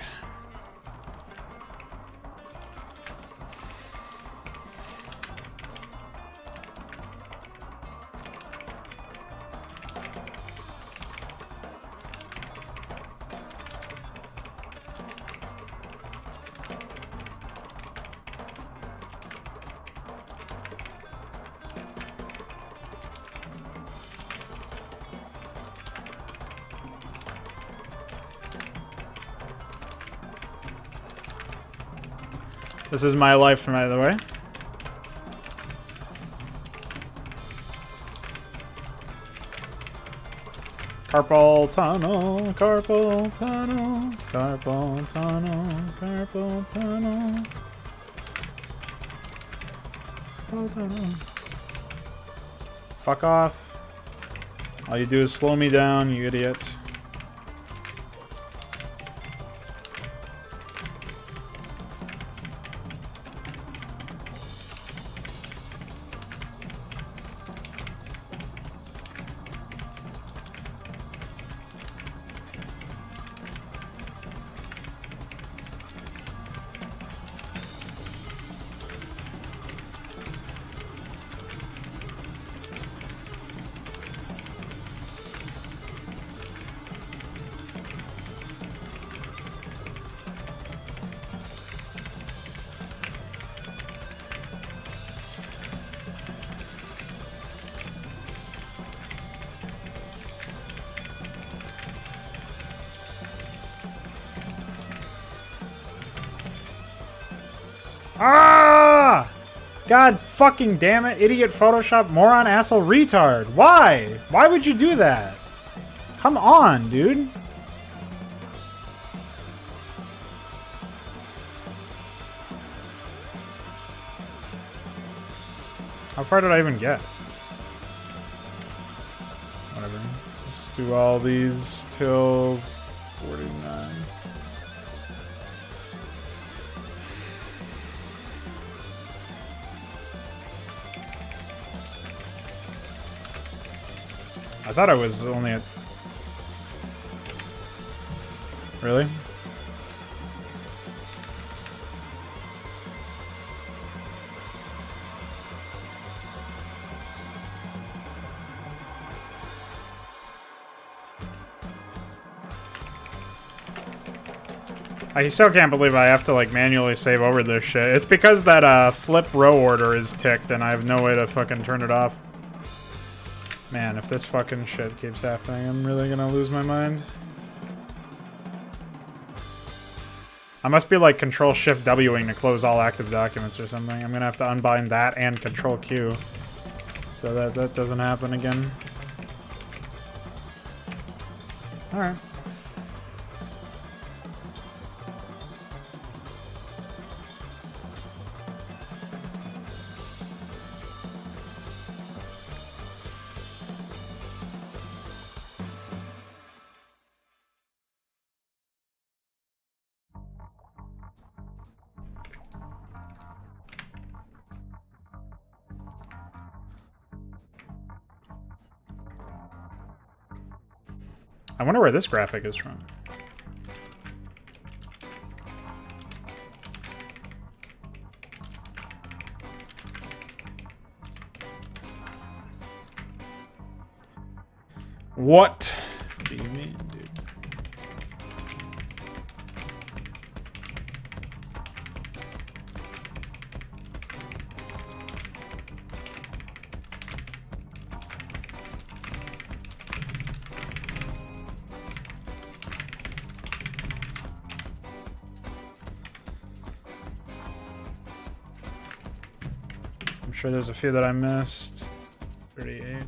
This is my life, by the way. Carpal tunnel, carpal tunnel, carpal tunnel, carpal tunnel. Carpal tunnel. Fuck off. All you do is slow me down, you idiot. Ah! God fucking damn it, idiot Photoshop moron asshole retard. Why? Why would you do that? Come on, dude. How far did I even get? Whatever. Let's just do all these till 49. I thought I was only at... Really? I still can't believe I have to like manually save over this shit. It's because that flip row order is ticked and I have no way to fucking turn it off. Man, if this fucking shit keeps happening, I'm really gonna lose my mind. I must be like Control-Shift-Wing to close all active documents or something. I'm gonna have to unbind that and Control-Q so that that doesn't happen again. Alright. I wonder where this graphic is from. What do you mean, dude? I'm sure there's a few that I missed. 38.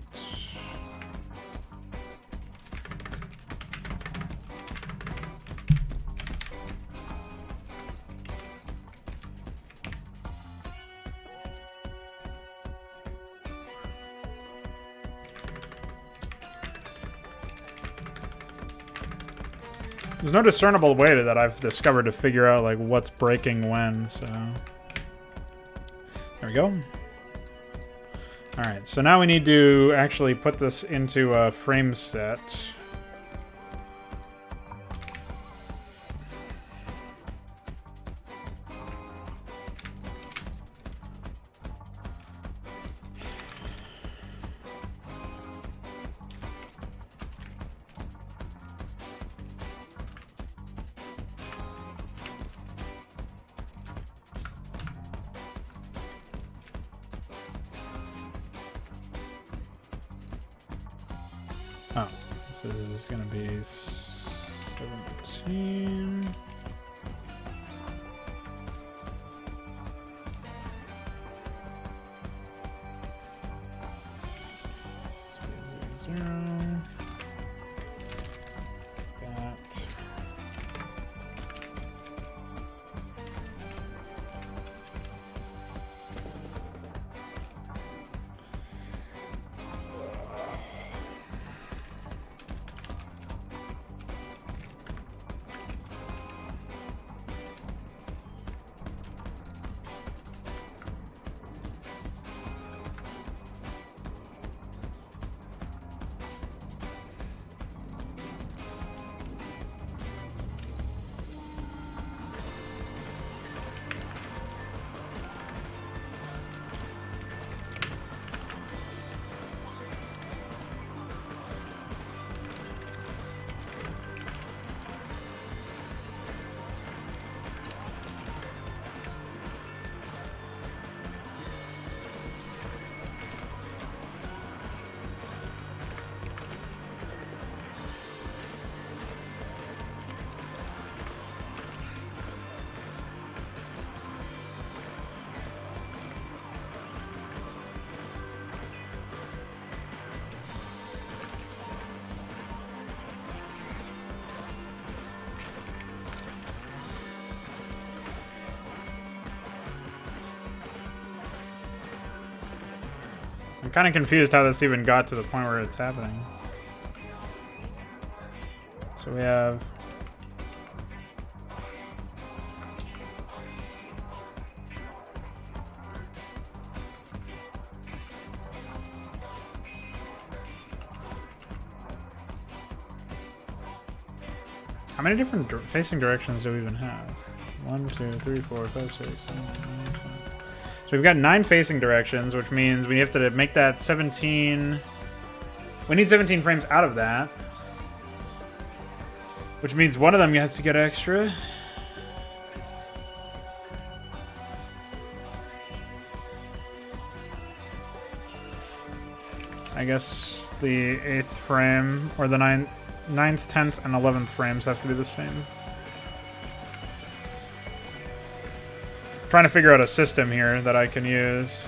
There's no discernible way that I've discovered to figure out like what's breaking when, so... There we go. Alright, so now we need to actually put this into a frame set. Oh, this is going to be 17. Zero. That. I'm kind of confused how this even got to the point where it's happening. So we have... How many different facing directions do we even have? 1, 2, 3, 4, 5, 6, 7, 8, 9, 10. So we've got 9 facing directions, which means we have to make that 17... We need 17 frames out of that. Which means one of them has to get extra. I guess the 8th frame, or the 9th, 10th, and 11th frames have to be the same. Trying to figure out a system here that I can use.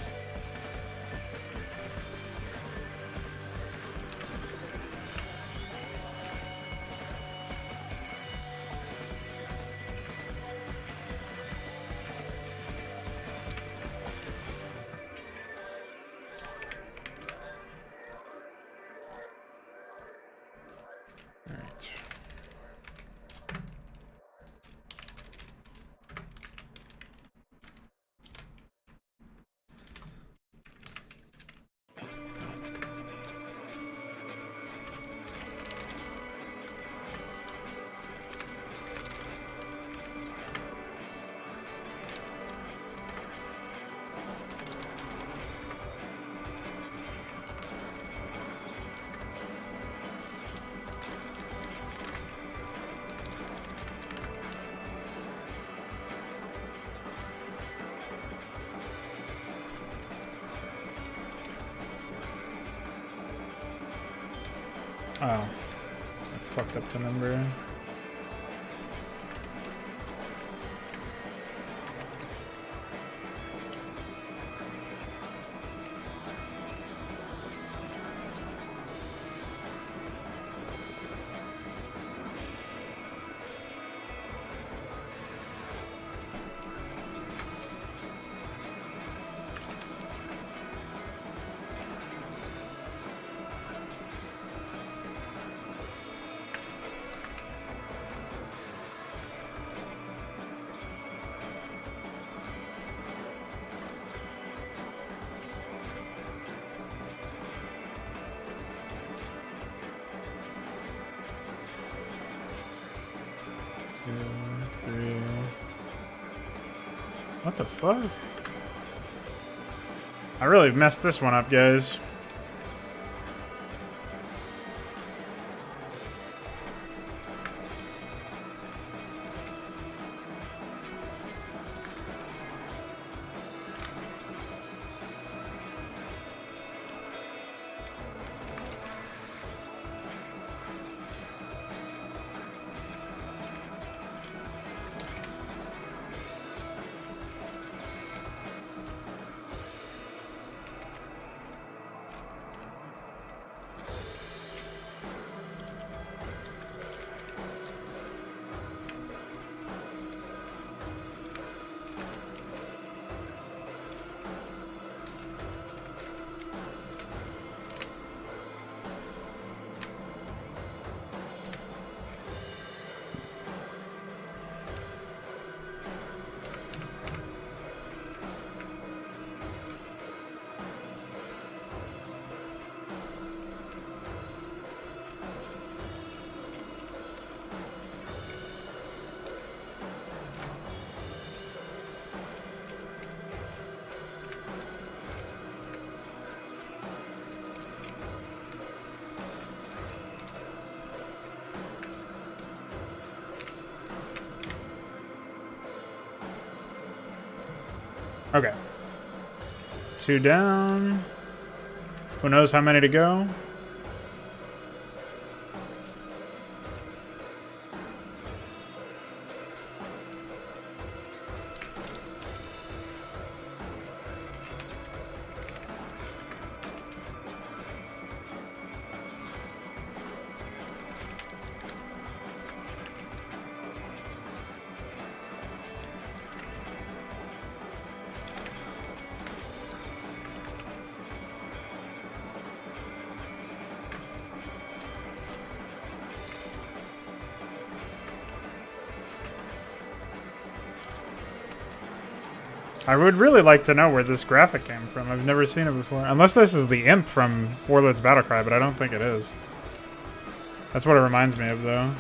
All right. Oh, I fucked up the number. What the fuck? I really messed this one up, guys. Okay. 2 down. Who knows how many to go? I would really like to know where this graphic came from. I've never seen it before. Unless this is the imp from Warlord's Battlecry, but I don't think it is. That's what it reminds me of, though.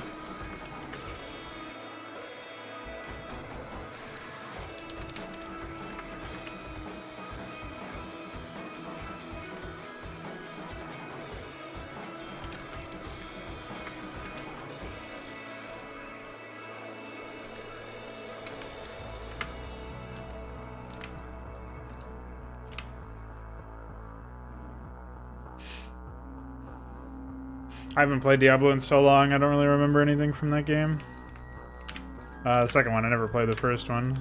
I haven't played Diablo in so long, I don't really remember anything from that game. The second one, I never played the first one.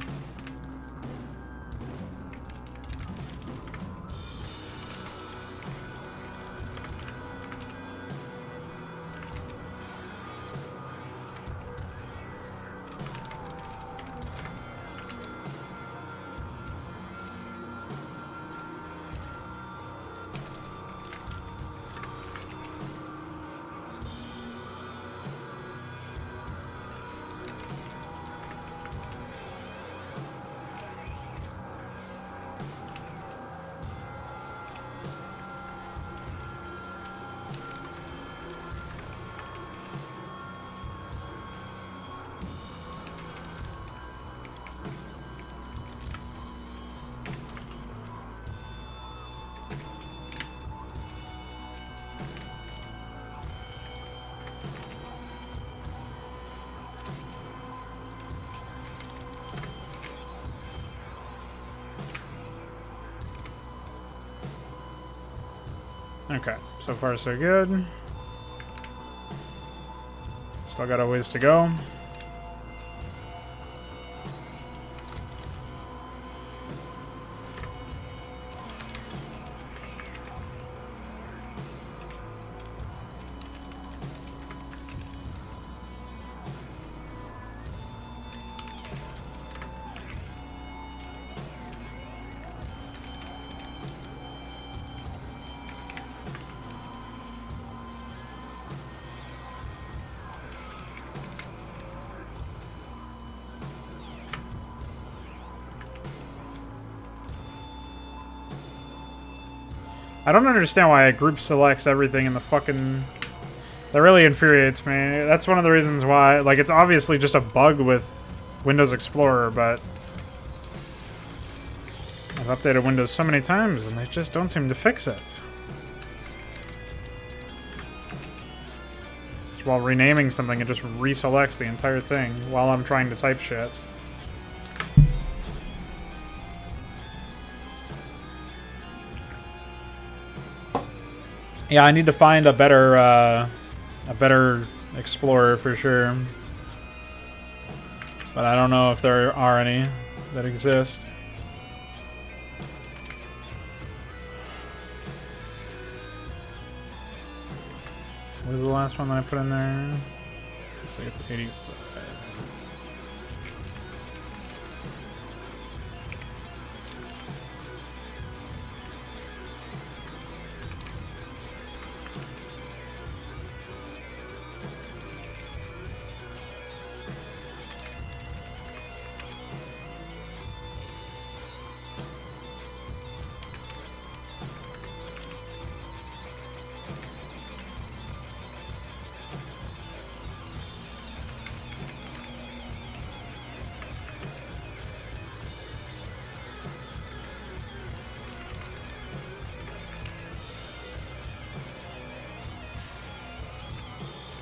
Okay, so far so good. Still got a ways to go. I don't understand why it group selects everything in the fucking... That really infuriates me. That's one of the reasons why... Like, it's obviously just a bug with Windows Explorer, but... I've updated Windows so many times and they just don't seem to fix it. Just while renaming something, it just reselects the entire thing while I'm trying to type shit. Yeah, I need to find a better Explorer for sure. But I don't know if there are any that exist. What was the last one that I put in there? Looks like it's 85.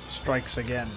Strikes again.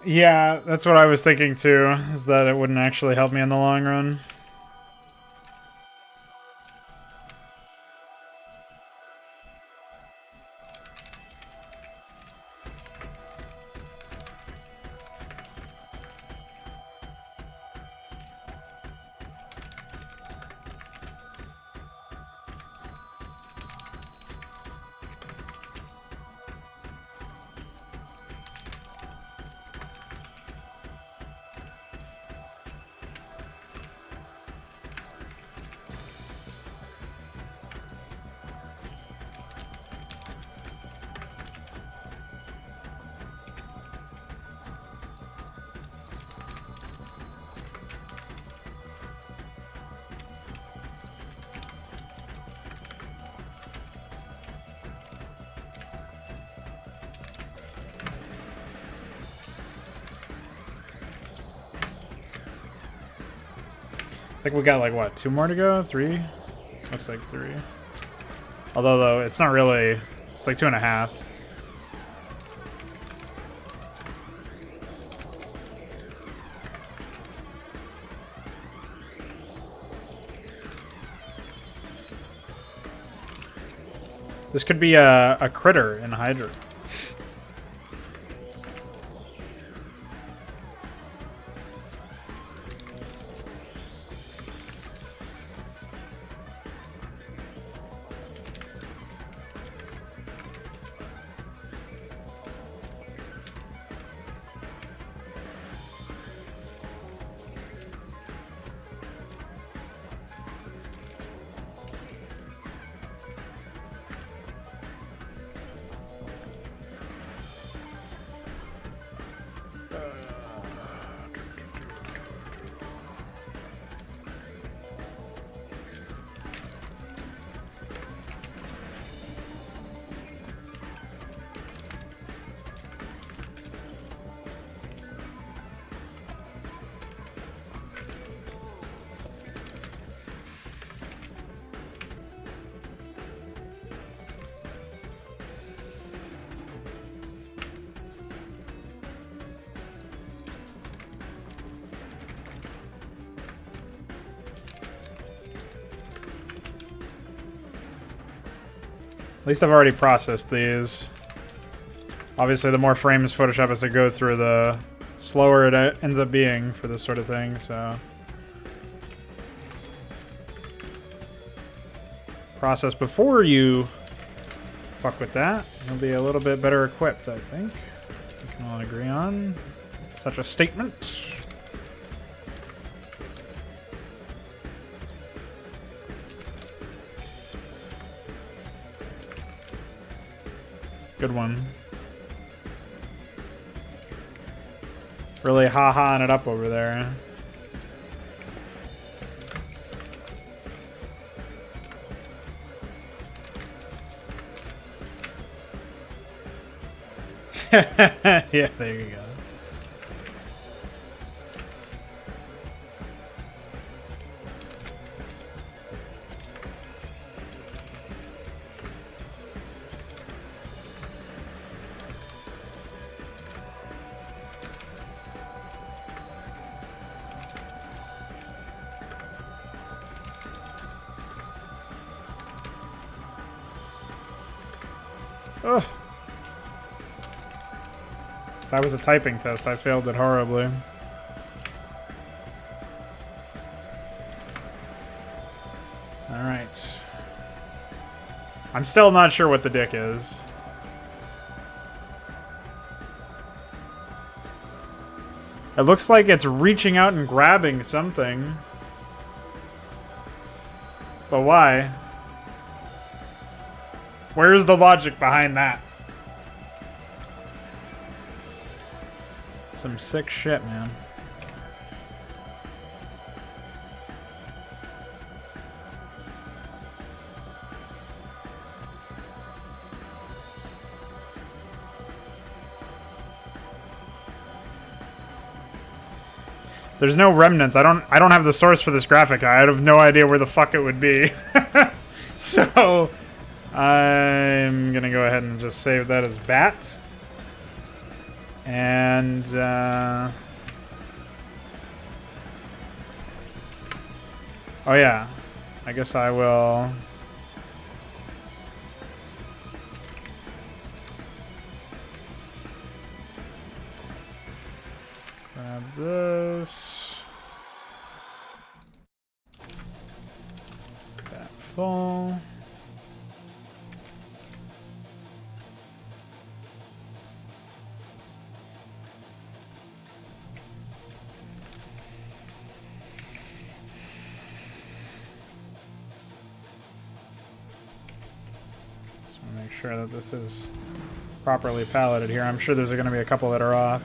Yeah, that's what I was thinking too, is that it wouldn't actually help me in the long run. I think we got like what, 2 more to go? 3? Looks like 3. Although though, it's not really, it's like 2.5. This could be a critter in Hydra. At least I've already processed these. Obviously, the more frames Photoshop has to go through, the slower it ends up being for this sort of thing, so... Process before you fuck with that. You'll be a little bit better equipped, I think. We can all agree on such a statement. Good one. Really ha-haing it up over there. Yeah, there you go. Ugh. If that was a typing test, I failed it horribly. Alright. I'm still not sure what the dick is. It looks like it's reaching out and grabbing something. But why? Where's the logic behind that? Some sick shit, man. There's no remnants. I don't have the source for this graphic. I have no idea where the fuck it would be. So I'm gonna go ahead and just save that as bat. And oh yeah, I guess I will grab this, that full. Make sure that this is properly paletted here. I'm sure there's going to be a couple that are off.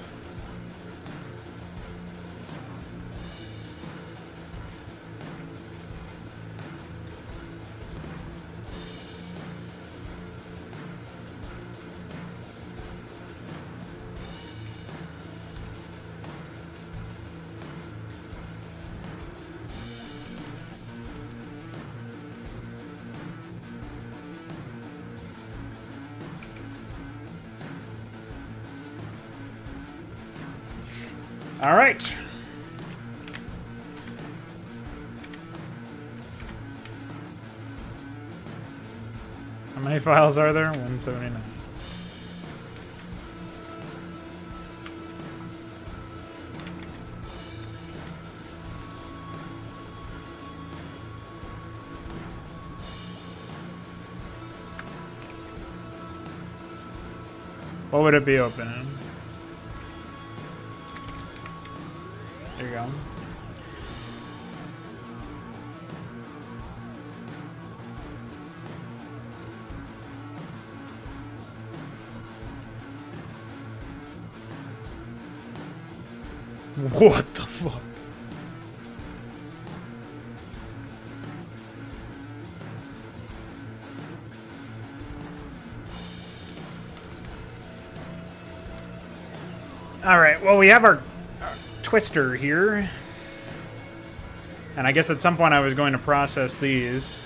All right. How many files are there? 179. What would it be opening? There you go. What the fuck? All right, well, we have our twister here. And I guess at some point I was going to process these.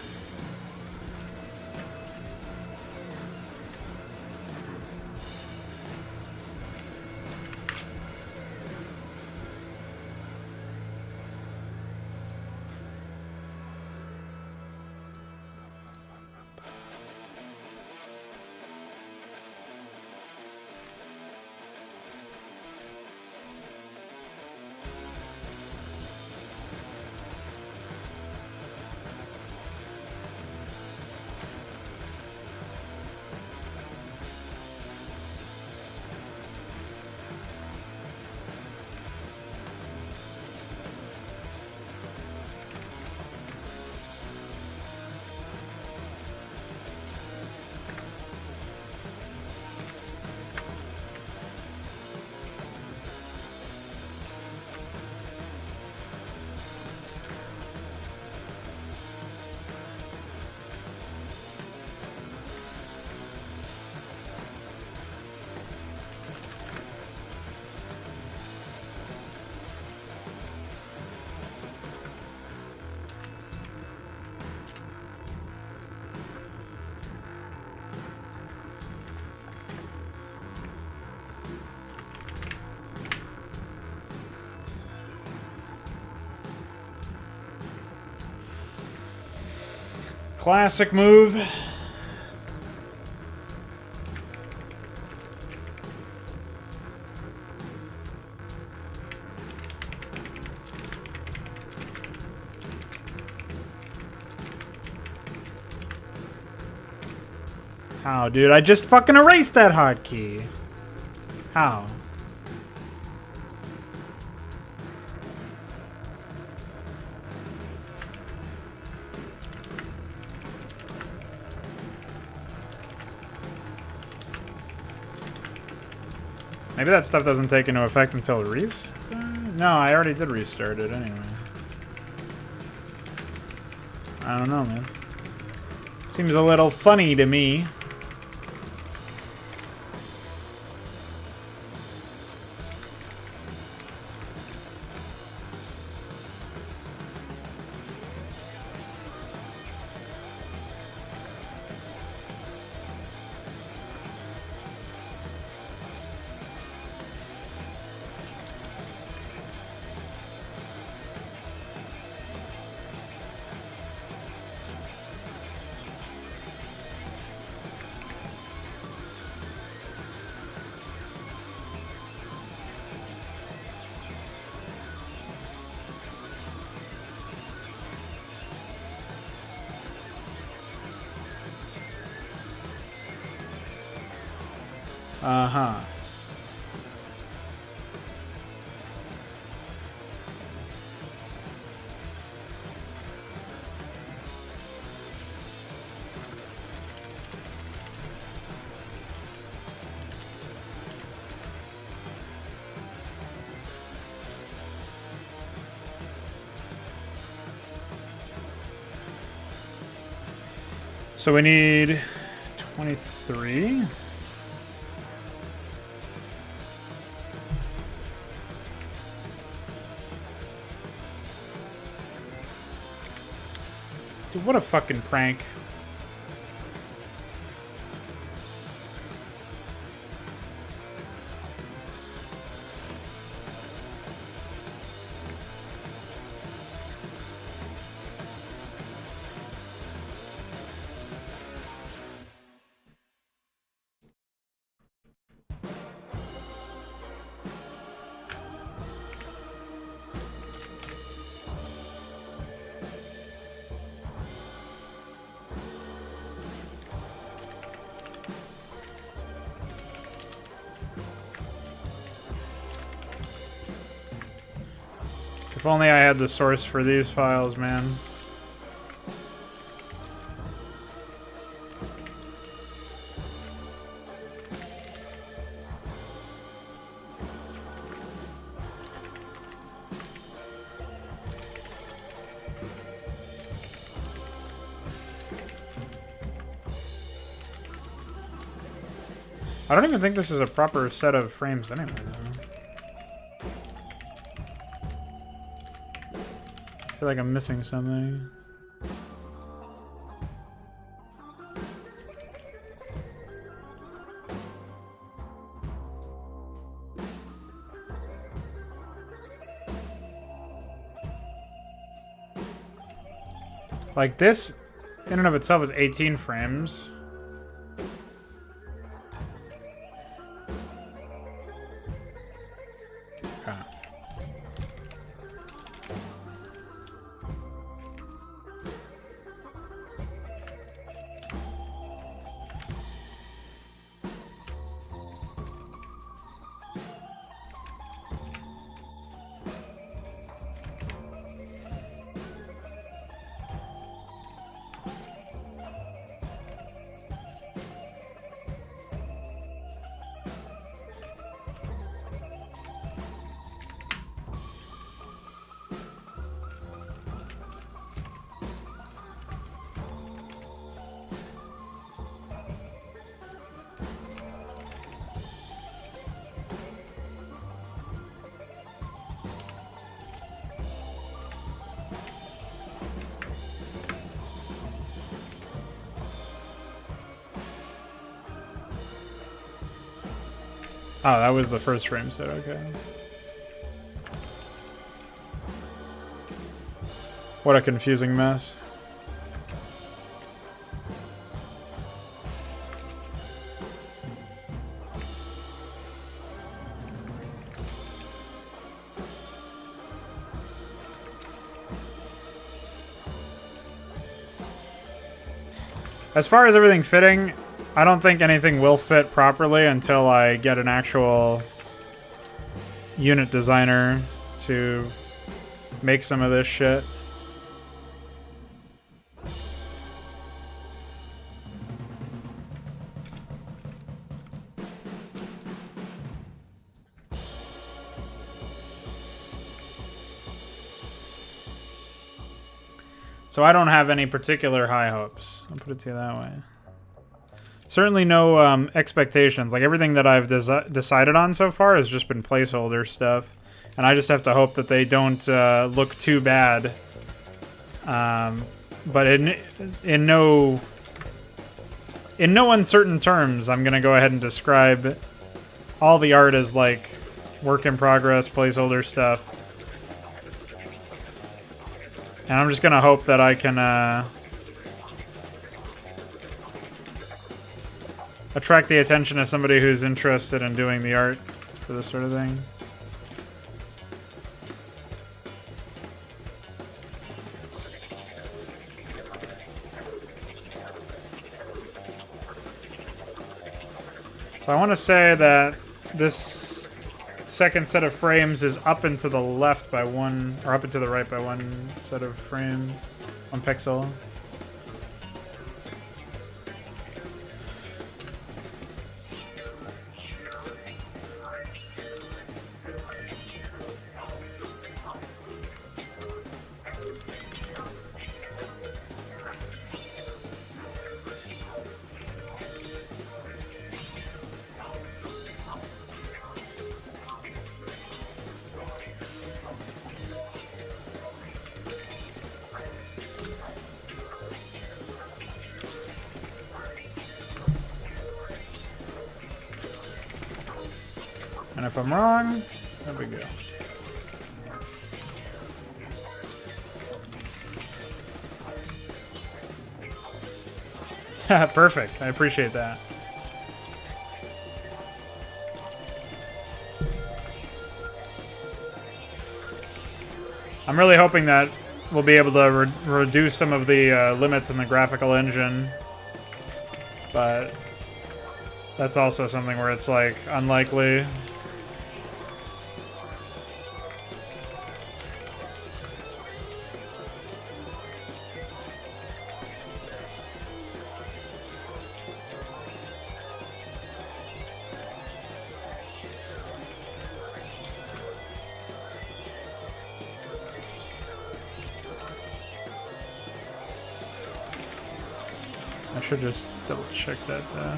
Classic move. How, dude? I just fucking erased that hotkey. How? Maybe that stuff doesn't take into effect until restart? No, I already did restart it anyway. I don't know, man. Seems a little funny to me. Uh-huh. So we need 23. Dude, what a fucking prank. If only I had the source for these files, man. I don't even think this is a proper set of frames anyway, though. I feel like I'm missing something. Like this, in and of itself, is 18 frames. Okay. Oh, that was the first frame set, okay. What a confusing mess. As far as everything fitting, I don't think anything will fit properly until I get an actual unit designer to make some of this shit. So I don't have any particular high hopes. I'll put it to you that way. Certainly no expectations. Like, everything that I've decided on so far has just been placeholder stuff. And I just have to hope that they don't look too bad. But in no uncertain terms, I'm going to go ahead and describe all the art as, like, work in progress, placeholder stuff. And I'm just going to hope that I can attract the attention of somebody who's interested in doing the art for this sort of thing. So I want to say that this second set of frames is up and to the left by one, or up and to the right by one set of frames, 1 pixel. And if I'm wrong, there we go. Perfect. I appreciate that. I'm really hoping that we'll be able to reduce some of the limits in the graphical engine, but that's also something where it's like unlikely. I should just double check that though.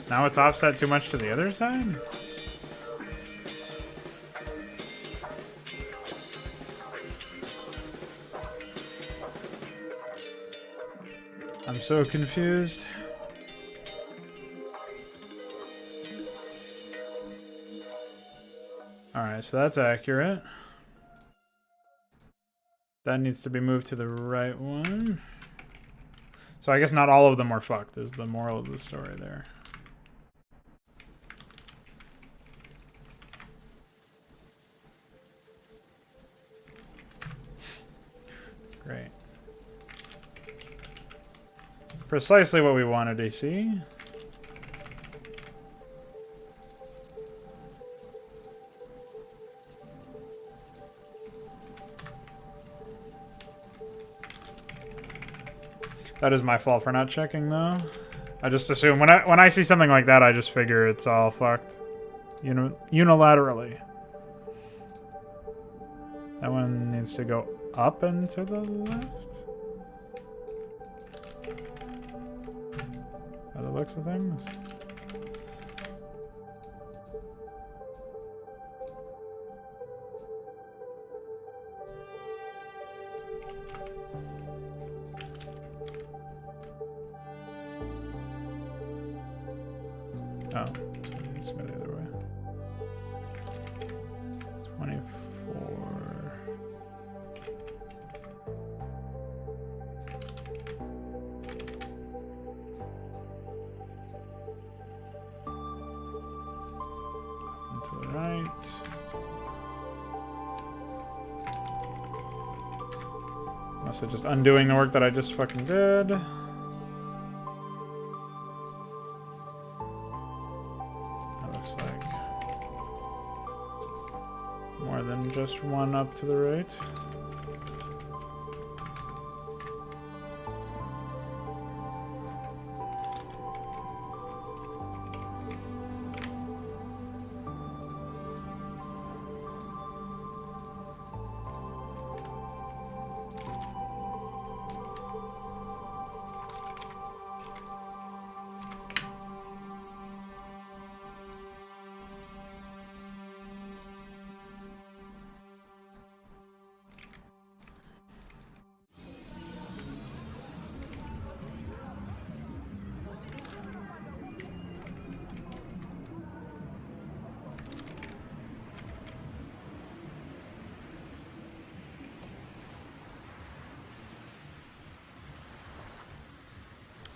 Now it's offset too much to the other side? I'm so confused. Alright, so that's accurate. That needs to be moved to the right one. So I guess not all of them are fucked, is the moral of the story there. Great. Precisely what we wanted to see. That is my fault for not checking, though. I just assume when I see something like that, I just figure it's all fucked, unilaterally. That one needs to go up and to the left. By the looks of things. Oh, let's go the other way. 24. And to the right. Must have just undoing the work that I just fucking did. That looks like more than just one up to the right.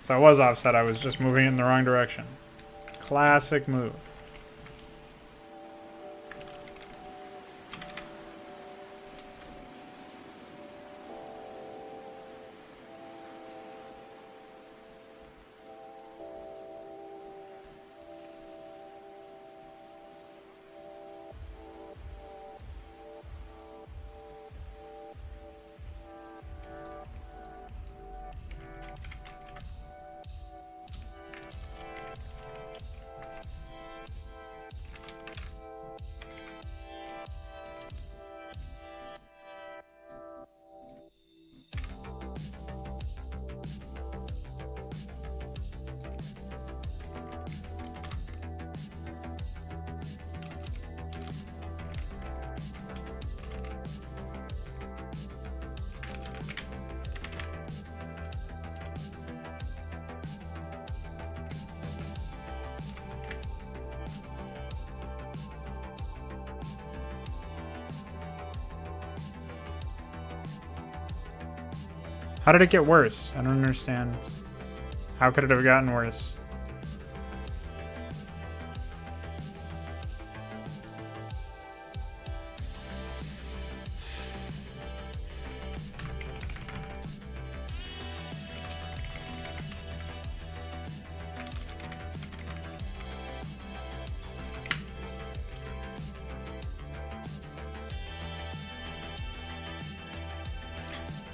So I was offset, I was just moving in the wrong direction. Classic move. How did it get worse? I don't understand. How could it have gotten worse?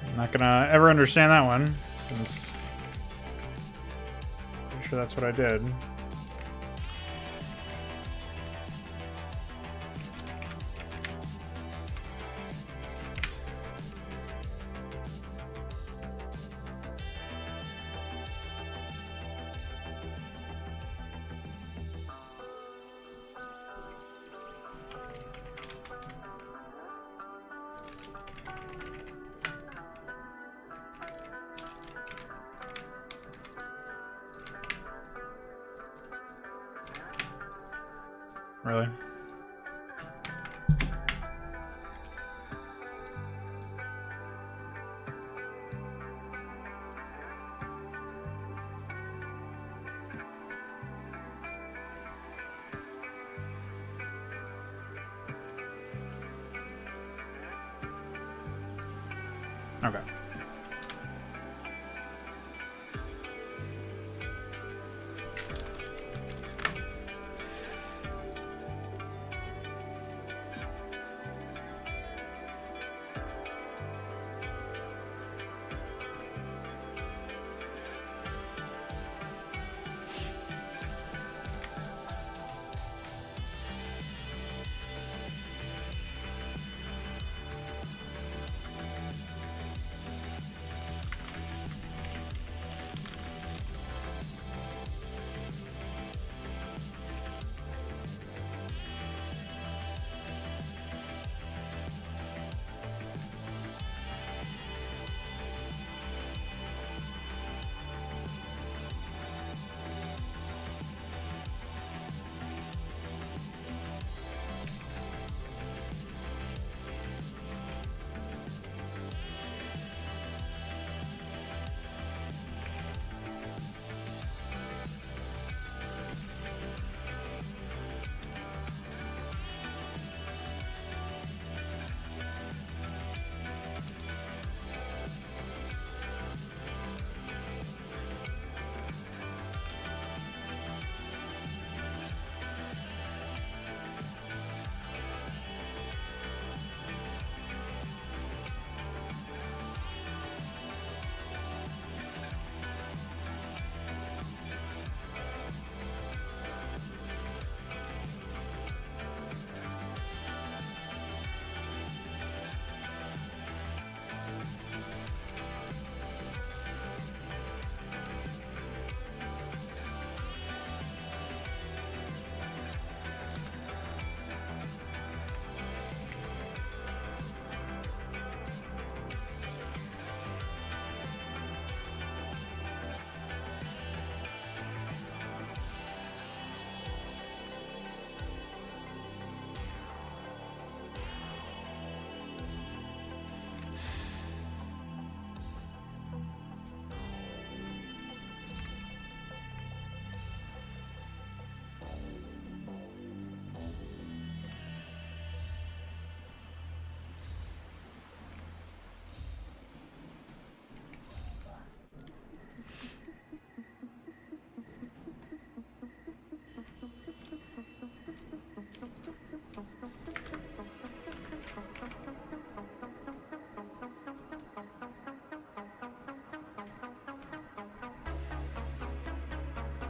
I'm not gonna ever understand that one, since I'm pretty sure that's what I did. Really? Okay.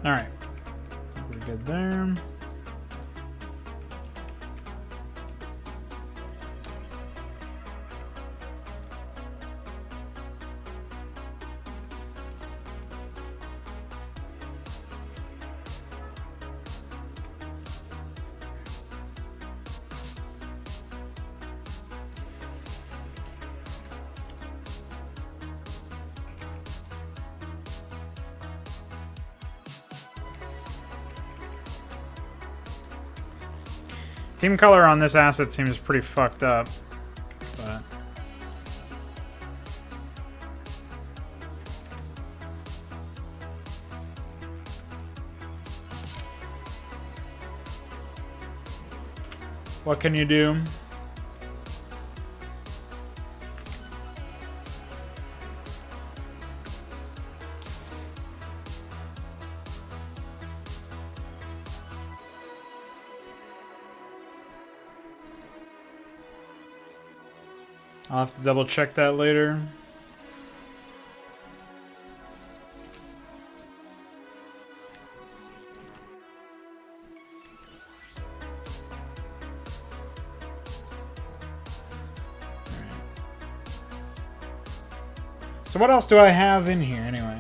All right, we're good there. Team color on this asset seems pretty fucked up, but what can you do? I'll have to double check that later. So what else do I have in here anyway?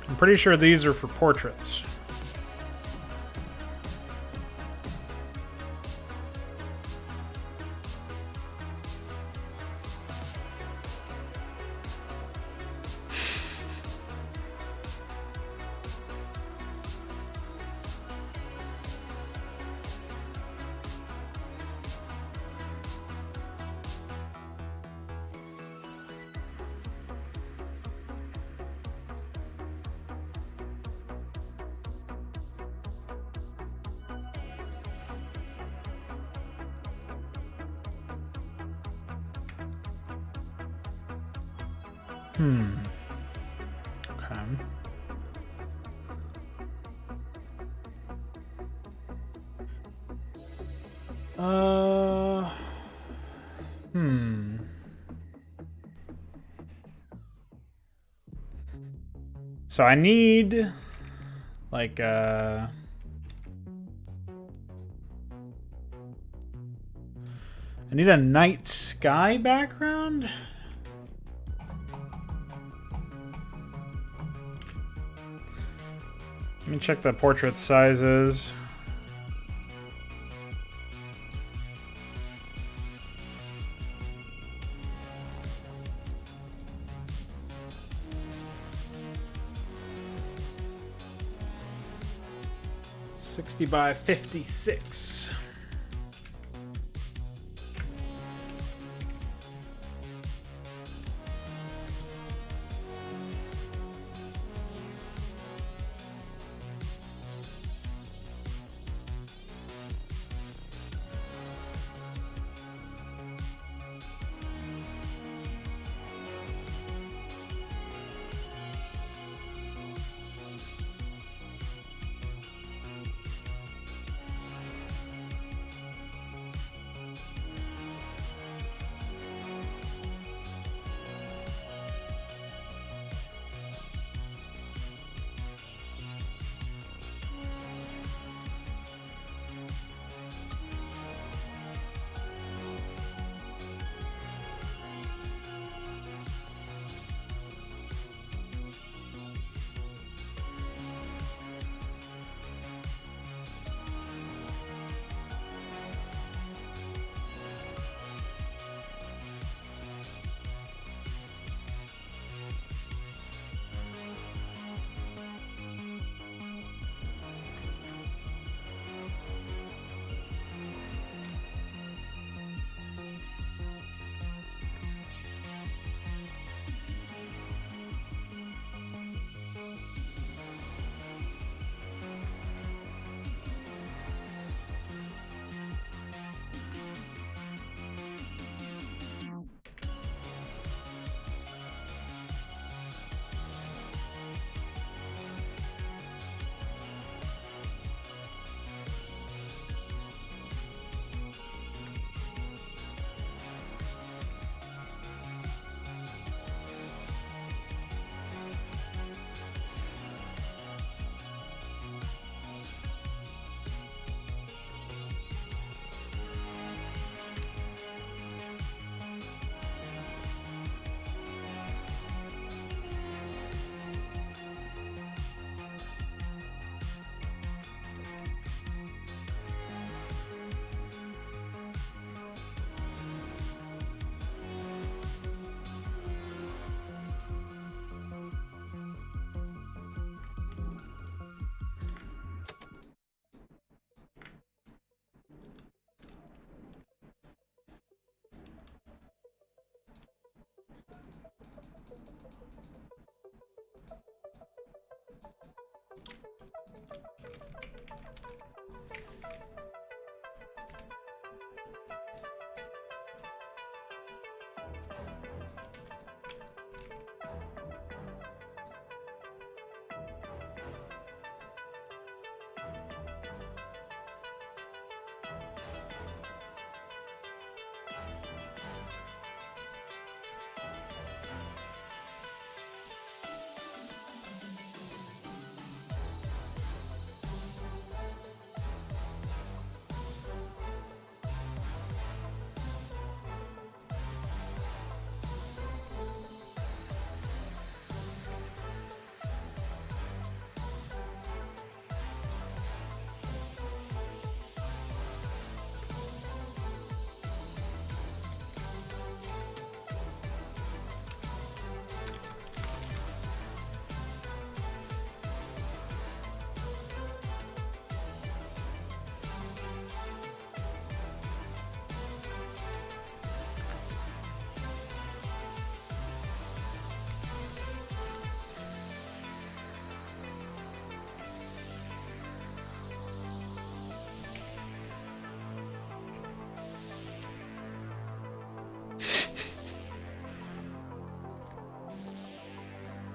I'm pretty sure these are for portraits. Okay. So I need like I need a night sky background. Let me check the portrait sizes. By 56.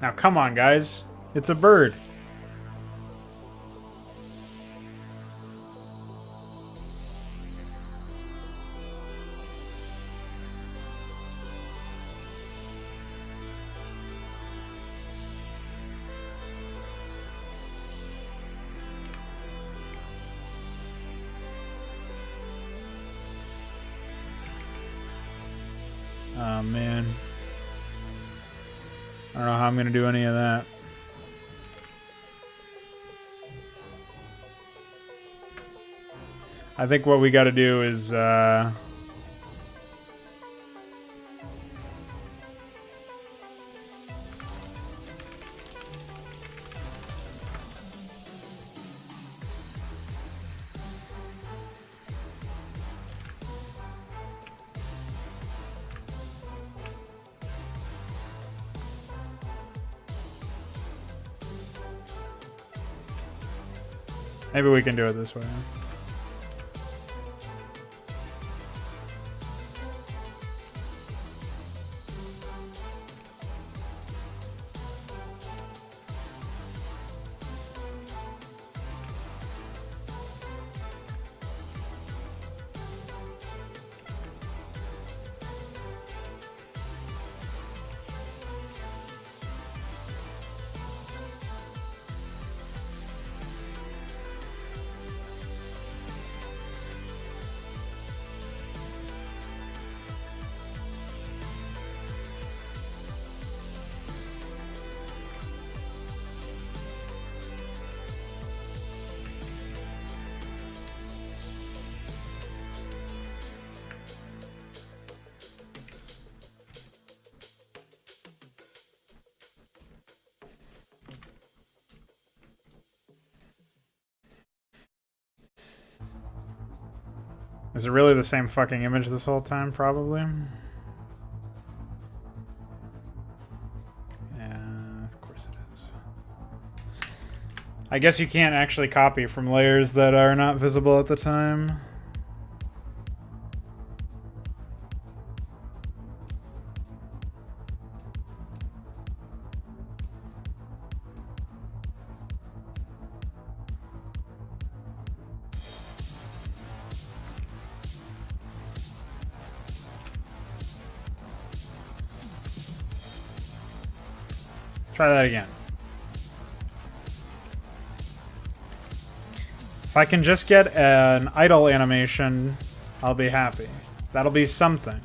Now come on, guys. It's a bird. Oh, man. I don't know how I'm going to do any of that. I think what we got to do is... maybe we can do it this way. Is it really the same fucking image this whole time? Probably. Yeah, of course it is. I guess you can't actually copy from layers that are not visible at the time. Try that again. If I can just get an idle animation, I'll be happy. That'll be something.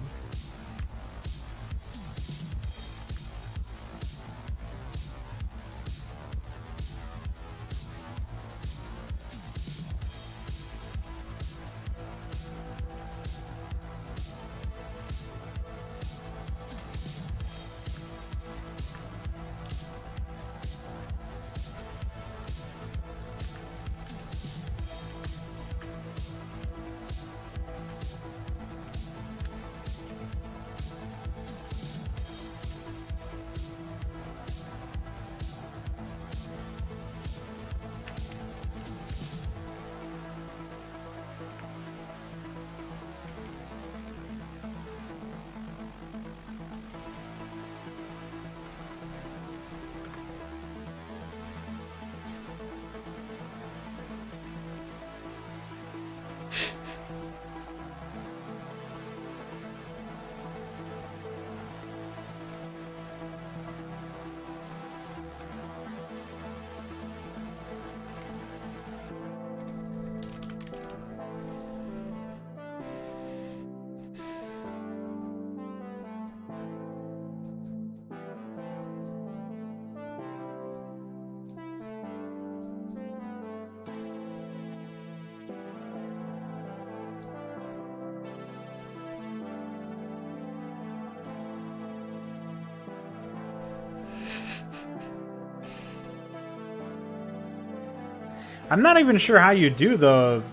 I'm not even sure how you do the...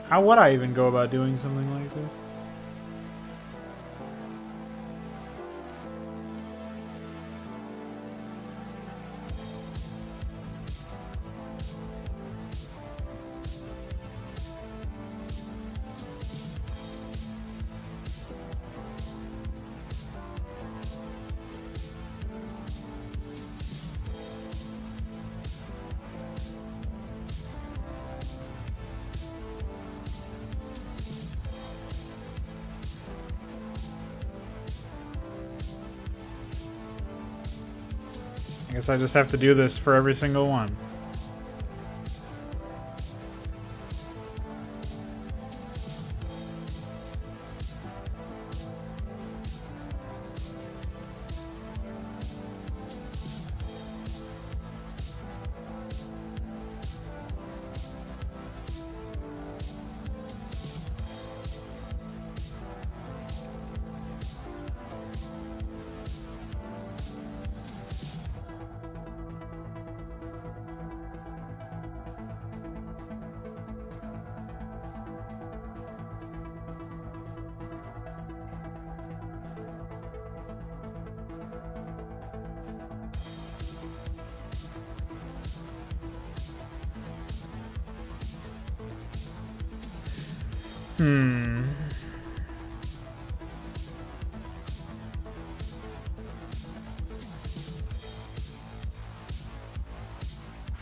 How would I even go about doing something like this? guess I just have to do this for every single one.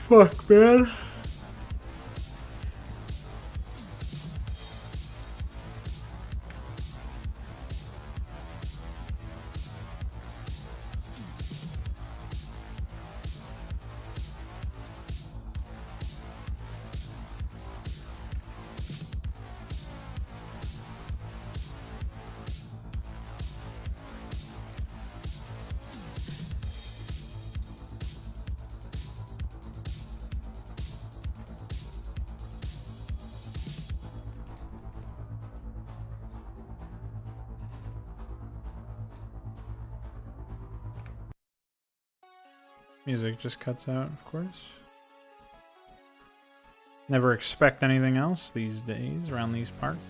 Fuck, man. Music just cuts out, of course. Never expect anything else these days around these parts.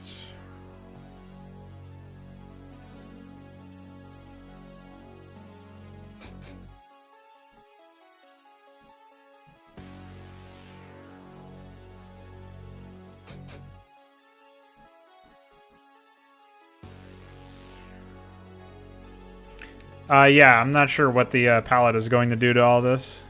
Yeah, I'm not sure what the palette is going to do to all this.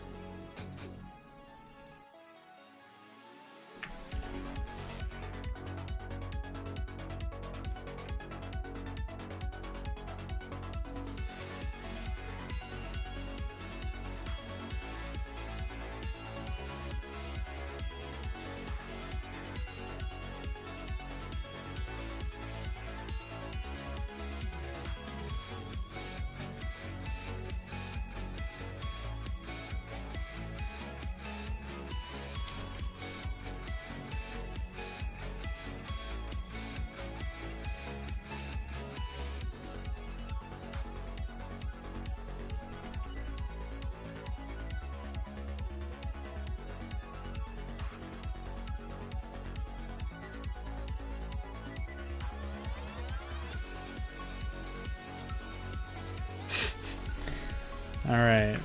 All right.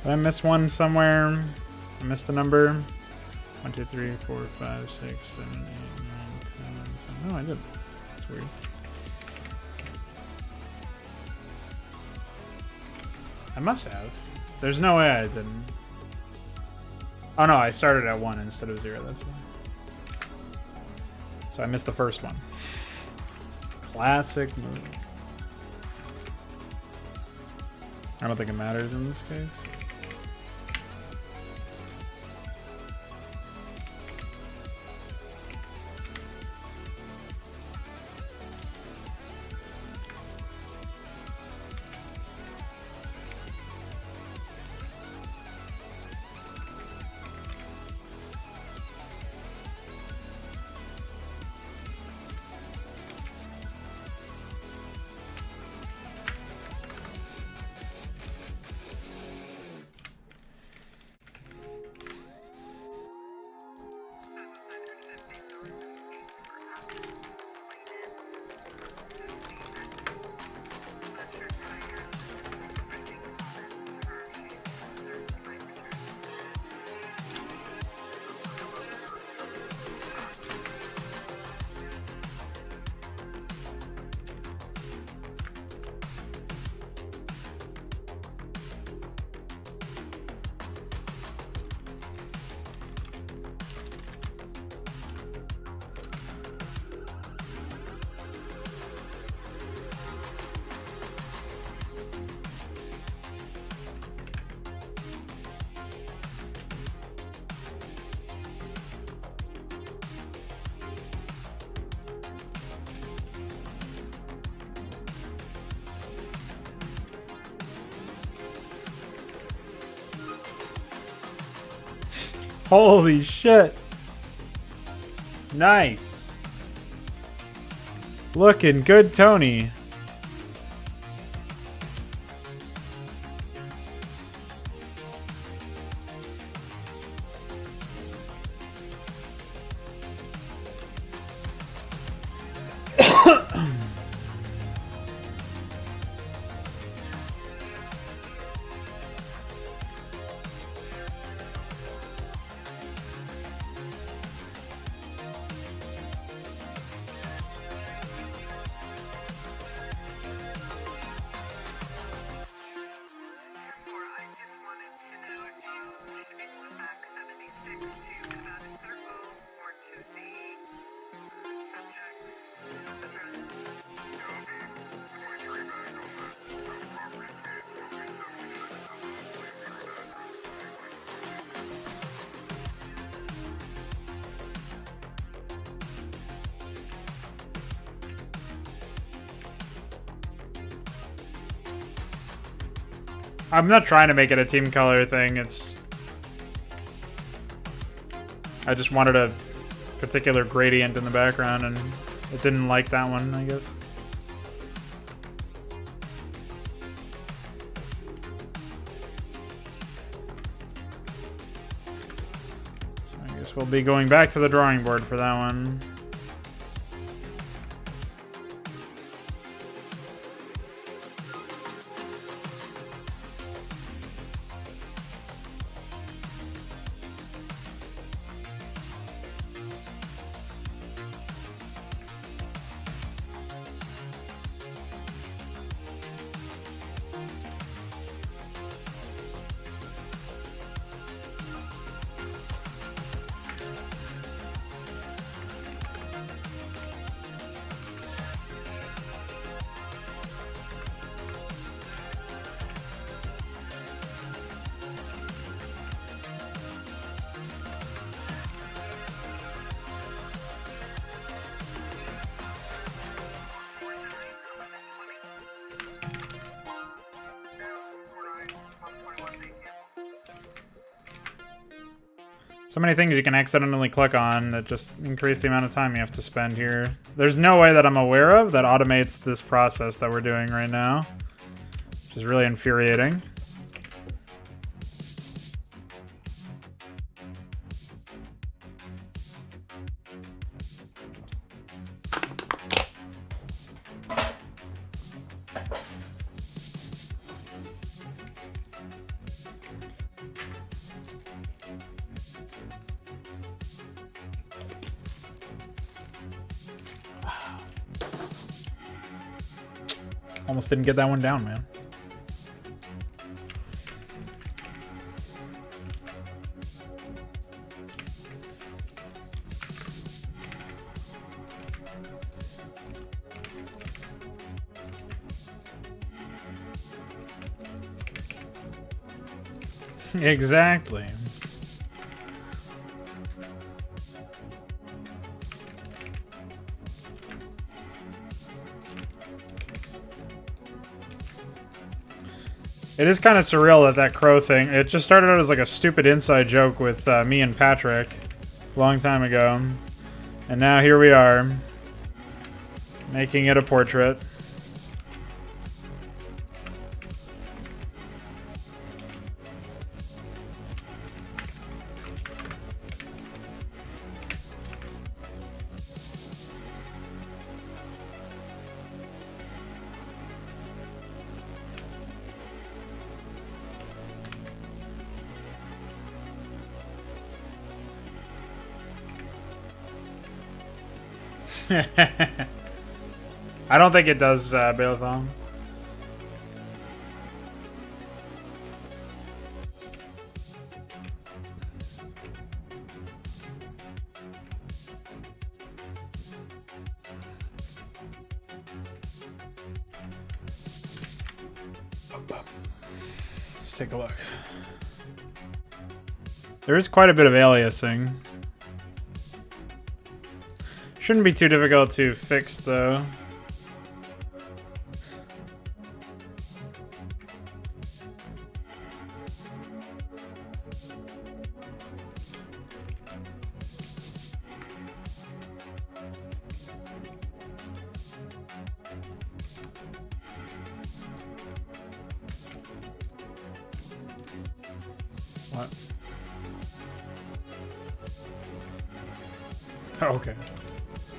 Did I miss one somewhere? I missed a number. 1, 2, 3, 4, 5, 6, 7, 8, 9, 10. No, I didn't. That's weird. I must have. There's no way I didn't. Oh no, I started at 1 instead of 0. That's why. So I missed the first one. Classic move. I don't think it matters in this case. Holy shit. Nice. Looking good, Tony. I'm not trying to make it a team color thing. I just wanted a particular gradient in the background, and it didn't like that one, I guess. So I guess we'll be going back to the drawing board for that one. So many things you can accidentally click on that just increase the amount of time you have to spend here. There's no way that I'm aware of that automates this process that we're doing right now, which is really infuriating. Almost didn't get that one down, man. Exactly. It is kind of surreal that that crow thing, it just started out as like a stupid inside joke with me and Patrick a long time ago. And now here we are, making it a portrait. I don't think it does, Balathon. Let's take a look. There is quite a bit of aliasing. Shouldn't be too difficult to fix, though. What? Oh, okay.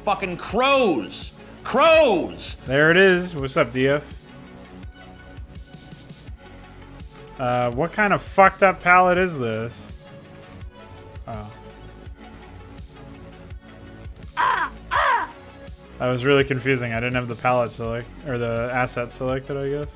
Fucking crows! Crows! There it is. What's up, DF? What kind of fucked up palette is this? Oh. That was really confusing. I didn't have the palette select, or the asset selected, I guess.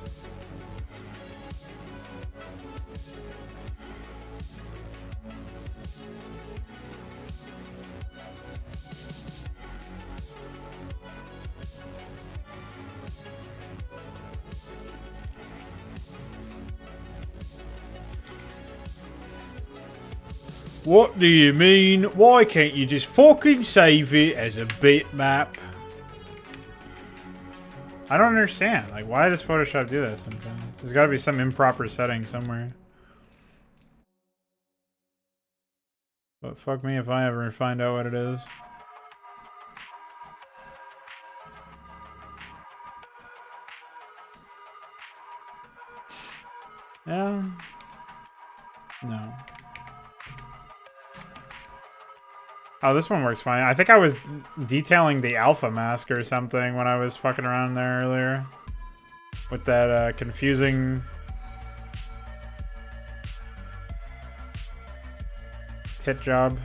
What do you mean? Why can't you just fucking save it as a bitmap? I don't understand. Like, why does Photoshop do that sometimes? There's gotta be some improper setting somewhere. But fuck me if I ever find out what it is. Yeah. No. Oh, this one works fine. I think I was detailing the alpha mask or something when I was fucking around there earlier. With that confusing tit job.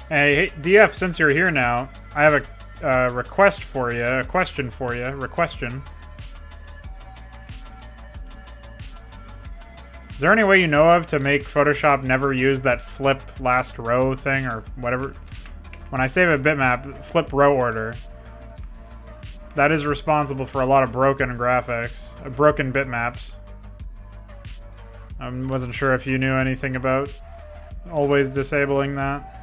Hey, DF, since you're here now, I have a request for you, a question for you, requestion. Is there any way you know of to make Photoshop never use that flip last row thing or whatever? When I save a bitmap, flip row order. That is responsible for a lot of broken graphics, broken bitmaps. I wasn't sure if you knew anything about always disabling that.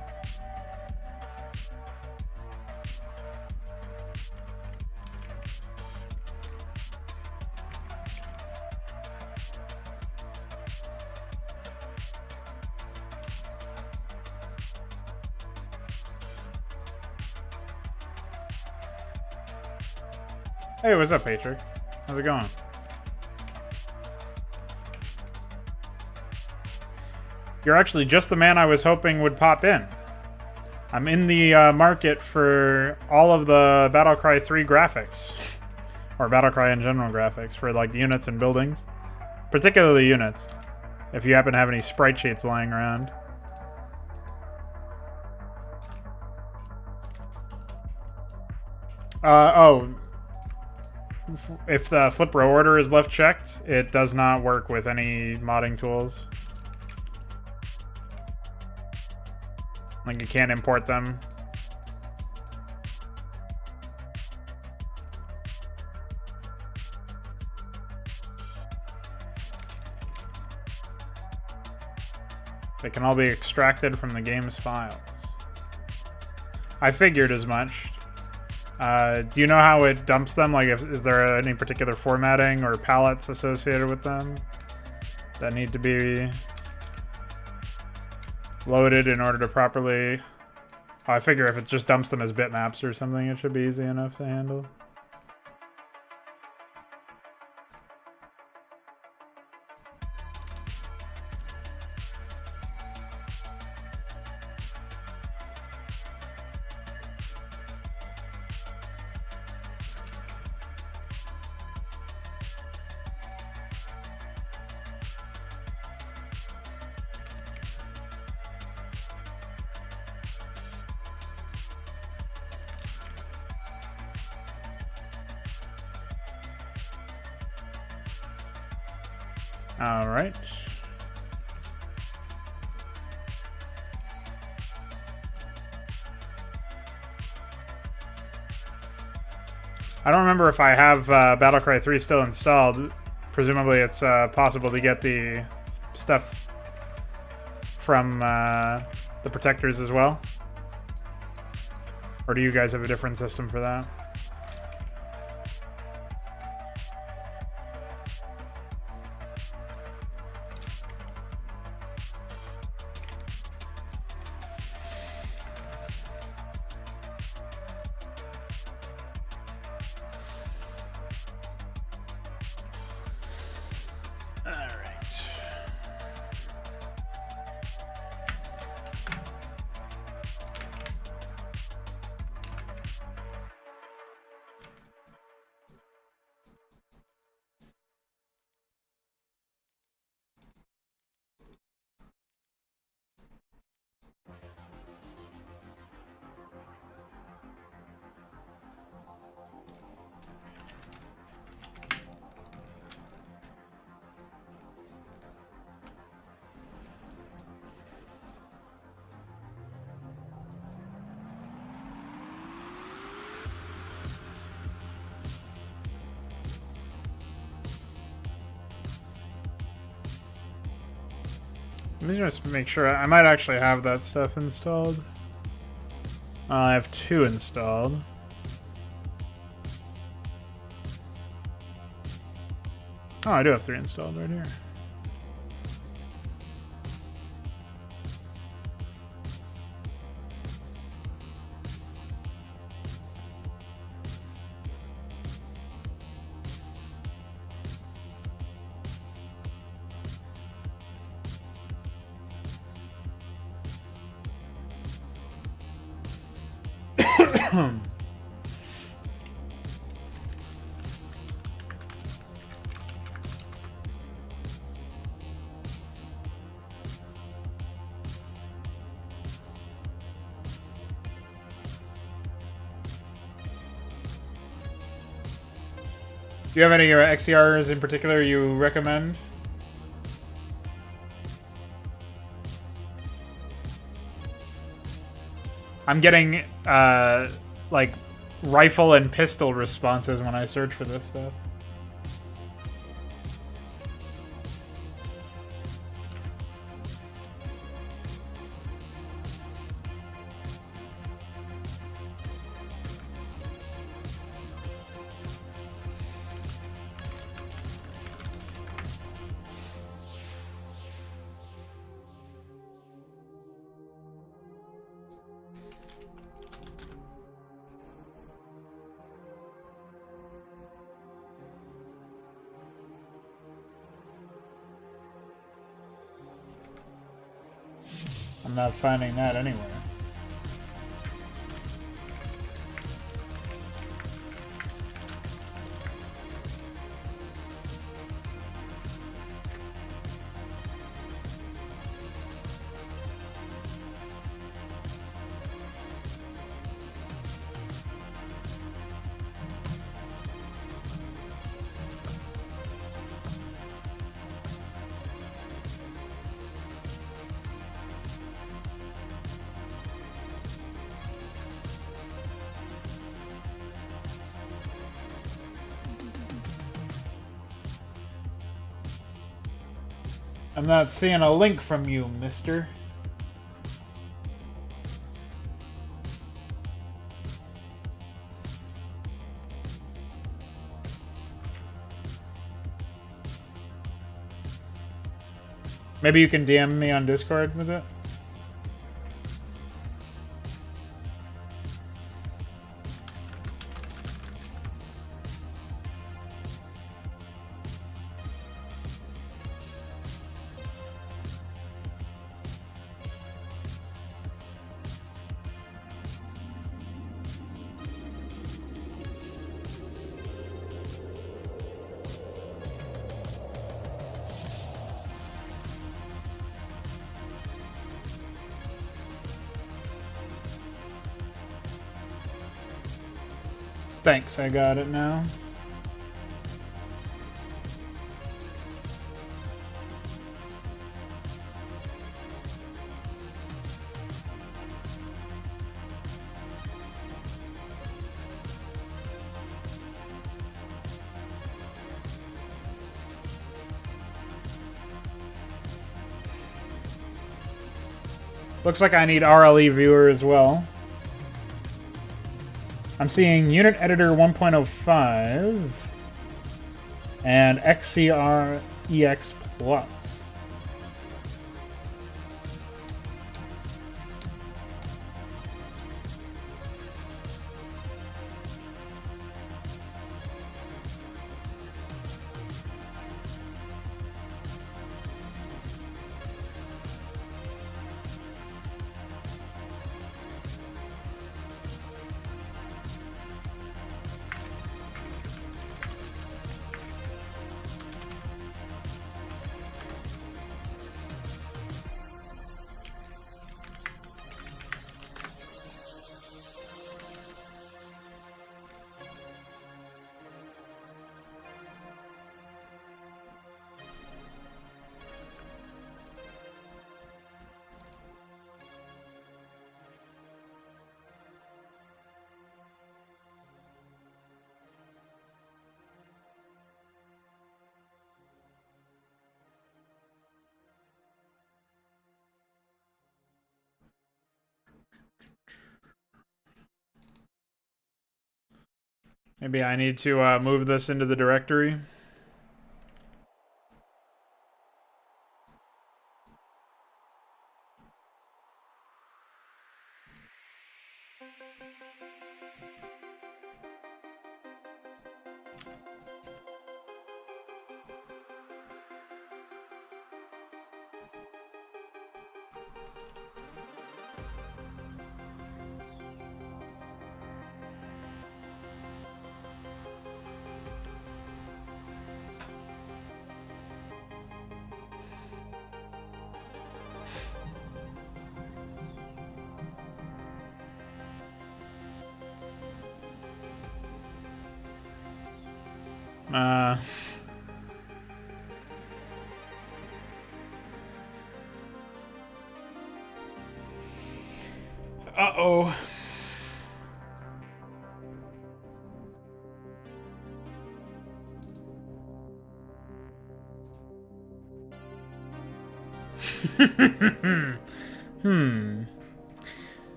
Hey, what's up, Patrick? How's it going? You're actually just the man I was hoping would pop in. I'm in the market for all of the Battlecry 3 graphics. Or Battlecry in general graphics for like units and buildings. Particularly units. If you happen to have any sprite sheets lying around. Oh. if the flip row order is left checked, it does not work with any modding tools. Like, you can't import them. They can all be extracted from the game's files. I figured as much. Do you know how it dumps them? Like, is there any particular formatting or palettes associated with them that need to be loaded in order to properly... Oh, I figure if it just dumps them as bitmaps or something, it should be easy enough to handle. All right. I don't remember if I have Battlecry 3 still installed. Presumably it's possible to get the stuff from the protectors as well. Or do you guys have a different system for that? Let me just make sure. I might actually have that stuff installed. I have 2 installed. Oh, I do have 3 installed right here. Do you have any XCRs in particular you recommend? I'm getting like rifle and pistol responses when I search for this stuff. I'm not finding that anywhere. I'm not seeing a link from you, mister. Maybe you can DM me on Discord with it? Thanks, I got it now. Looks like I need RLE viewer as well. I'm seeing Unit Editor 1.05 and XCR-EX Plus. Maybe I need to move this into the directory. Uh-oh.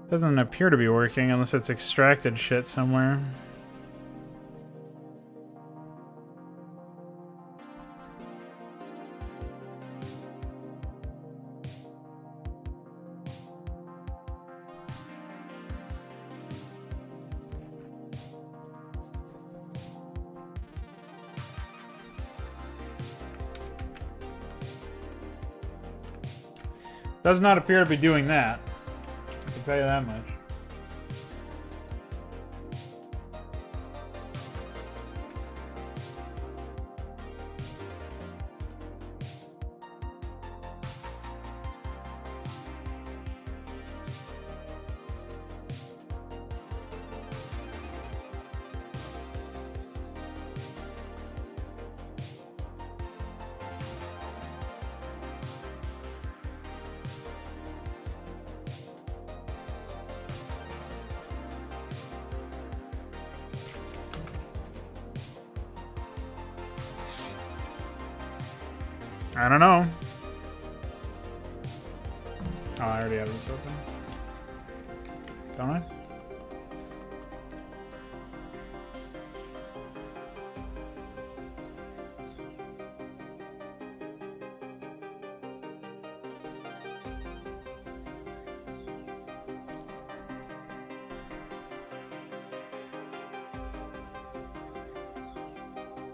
Doesn't appear to be working unless it's extracted shit somewhere. Does not appear to be doing that. I can tell you that much. I don't know. Oh, I already have this open. Don't I?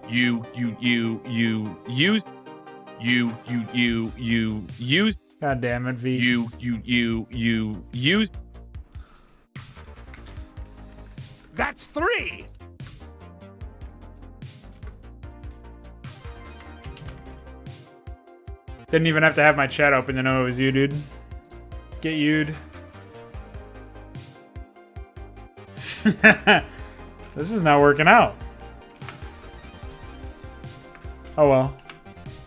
You use. You use. God damn it, V. You use. That's 3! Didn't even have to have my chat open to know it was you, dude. Get you'd. This is not working out. Oh well.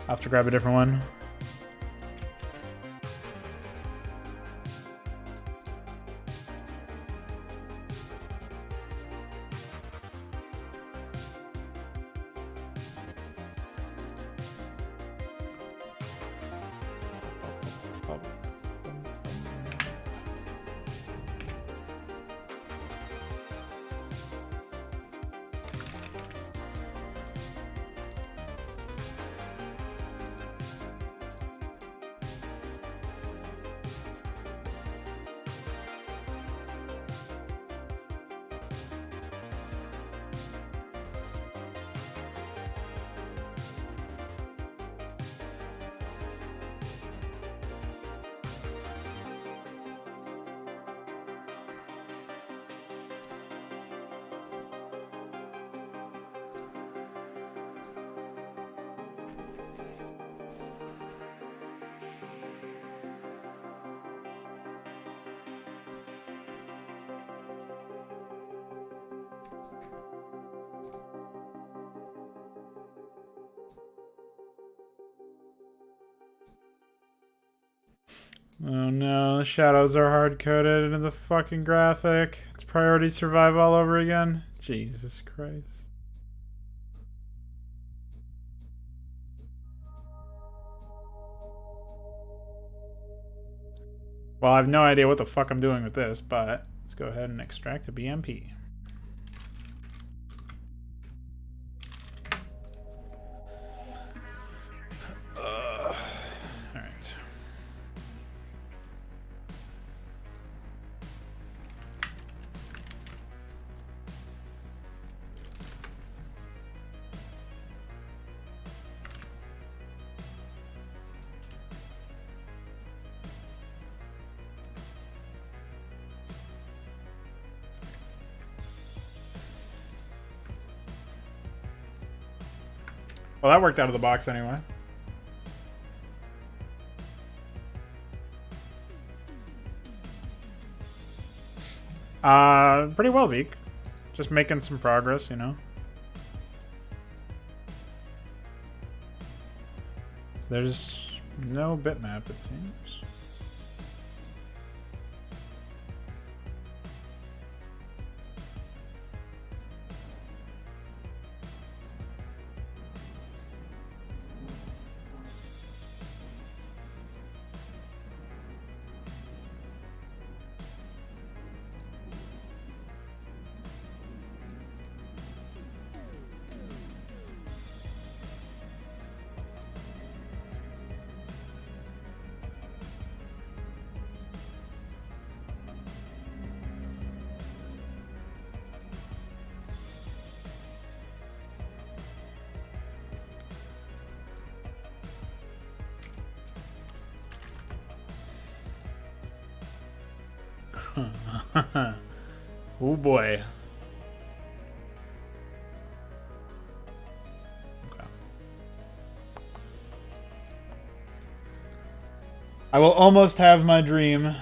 I'll have to grab a different one. Oh no, the shadows are hard-coded into the fucking graphic. It's priority survive all over again. Jesus Christ. Well, I have no idea what the fuck I'm doing with this, but let's go ahead and extract a BMP. Alright. Well, that worked out of the box anyway. Pretty well, Veek. Just making some progress, you know. There's no bitmap, it seems. Oh boy. Okay. I will almost have my dream.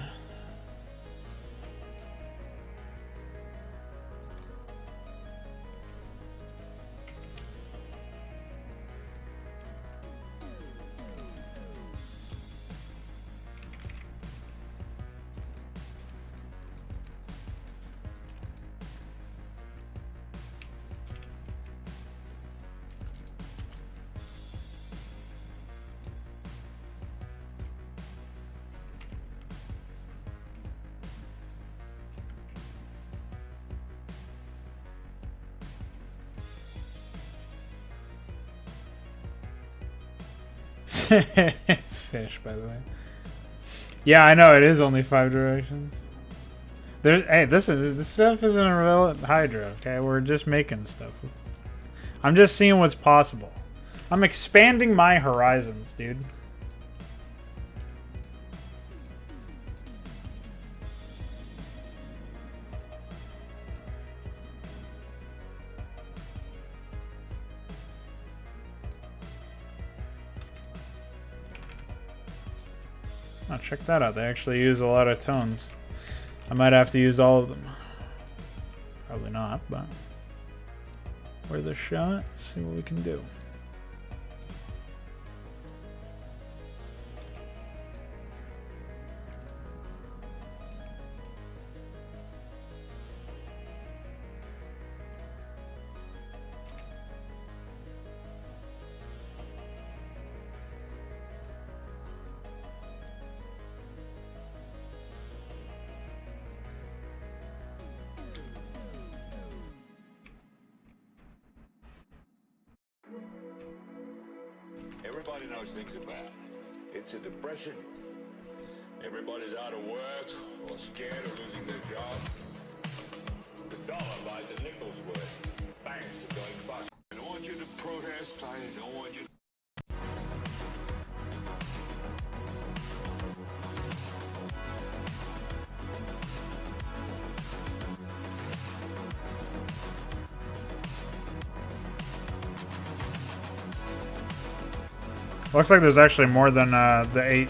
Fish, by the way. Yeah, I know it is only 5 directions. Hey, this stuff isn't a real Hydra. Okay, we're just making stuff. I'm just seeing what's possible. I'm expanding my horizons, dude. Oh, check that out. They actually use a lot of tones. I might have to use all of them. Probably not, but worth a shot. See what we can do. Everybody knows things are bad. It's a depression. Everybody's out of work or scared of losing their job. The dollar buys a nickel's worth. Banks are going bust. I don't want you to protest. I don't want you to... Looks like there's actually more than the 8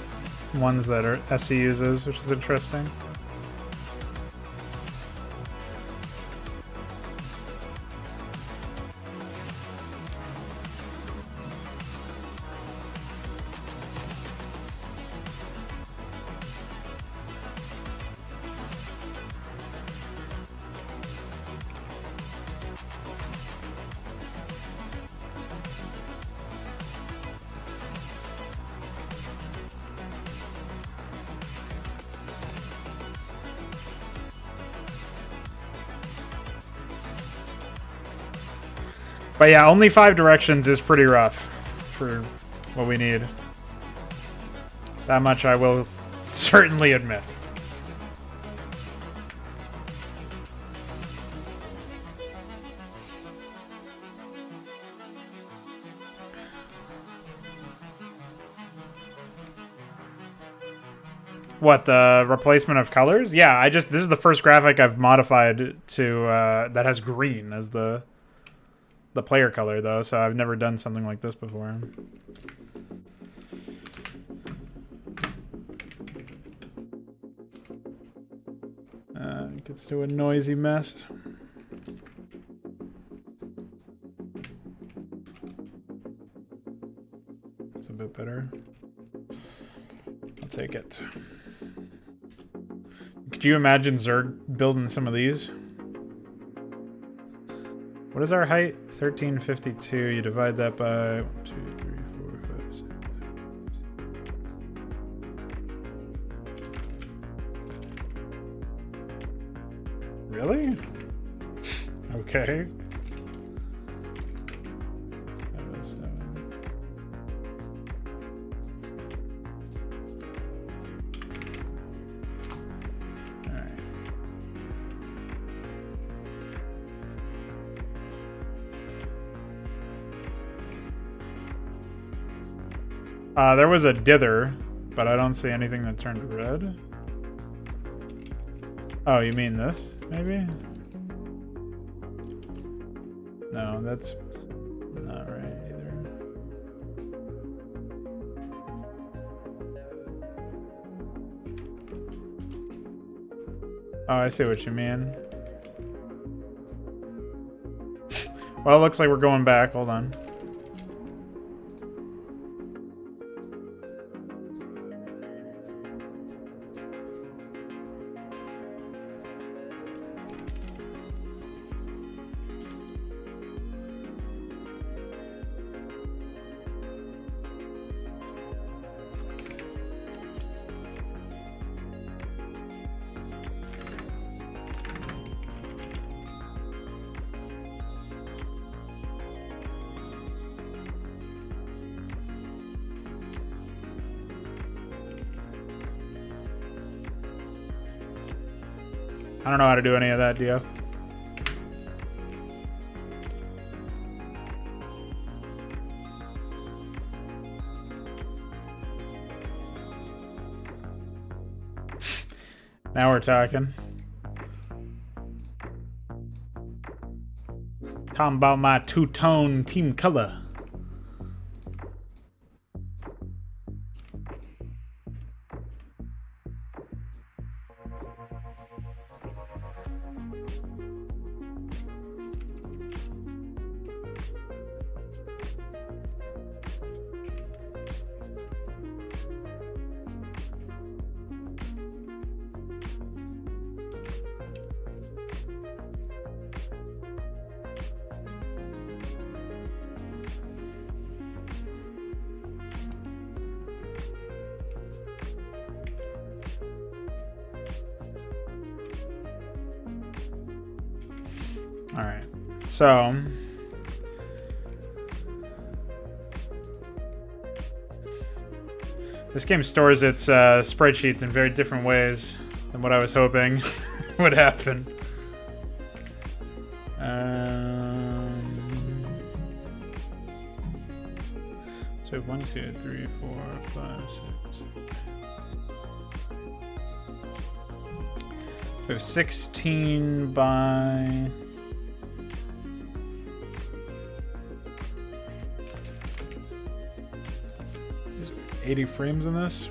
ones that are SC uses, which is interesting. But yeah, only 5 directions is pretty rough for what we need. That much I will certainly admit. What, the replacement of colors? Yeah, this is the first graphic I've modified to that has green as the player color, though, so I've never done something like this before. It gets to a noisy mess. That's a bit better. I'll take it. Could you imagine Zerg building some of these? What is our height? 1352. You divide that by 1, 2, 3, 4, 5, 6. Really? Okay. 507. There was a dither, but I don't see anything that turned red. Oh, you mean this, maybe? No, that's not right either. Oh, I see what you mean. Well, it looks like we're going back. Hold on. I don't know how to do any of that, DF. Now we're talking. Talking about my two-tone team color. Alright, so this game stores its spreadsheets in very different ways than what I was hoping would happen. So we have 1, 2, 3, 4, 5, 6. We have 16 by... Is there 80 frames in this?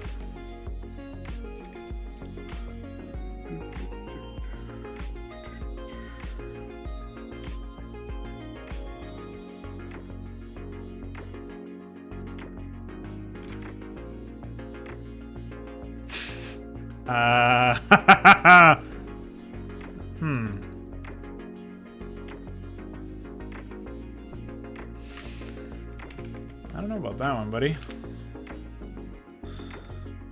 I don't know about that one, buddy.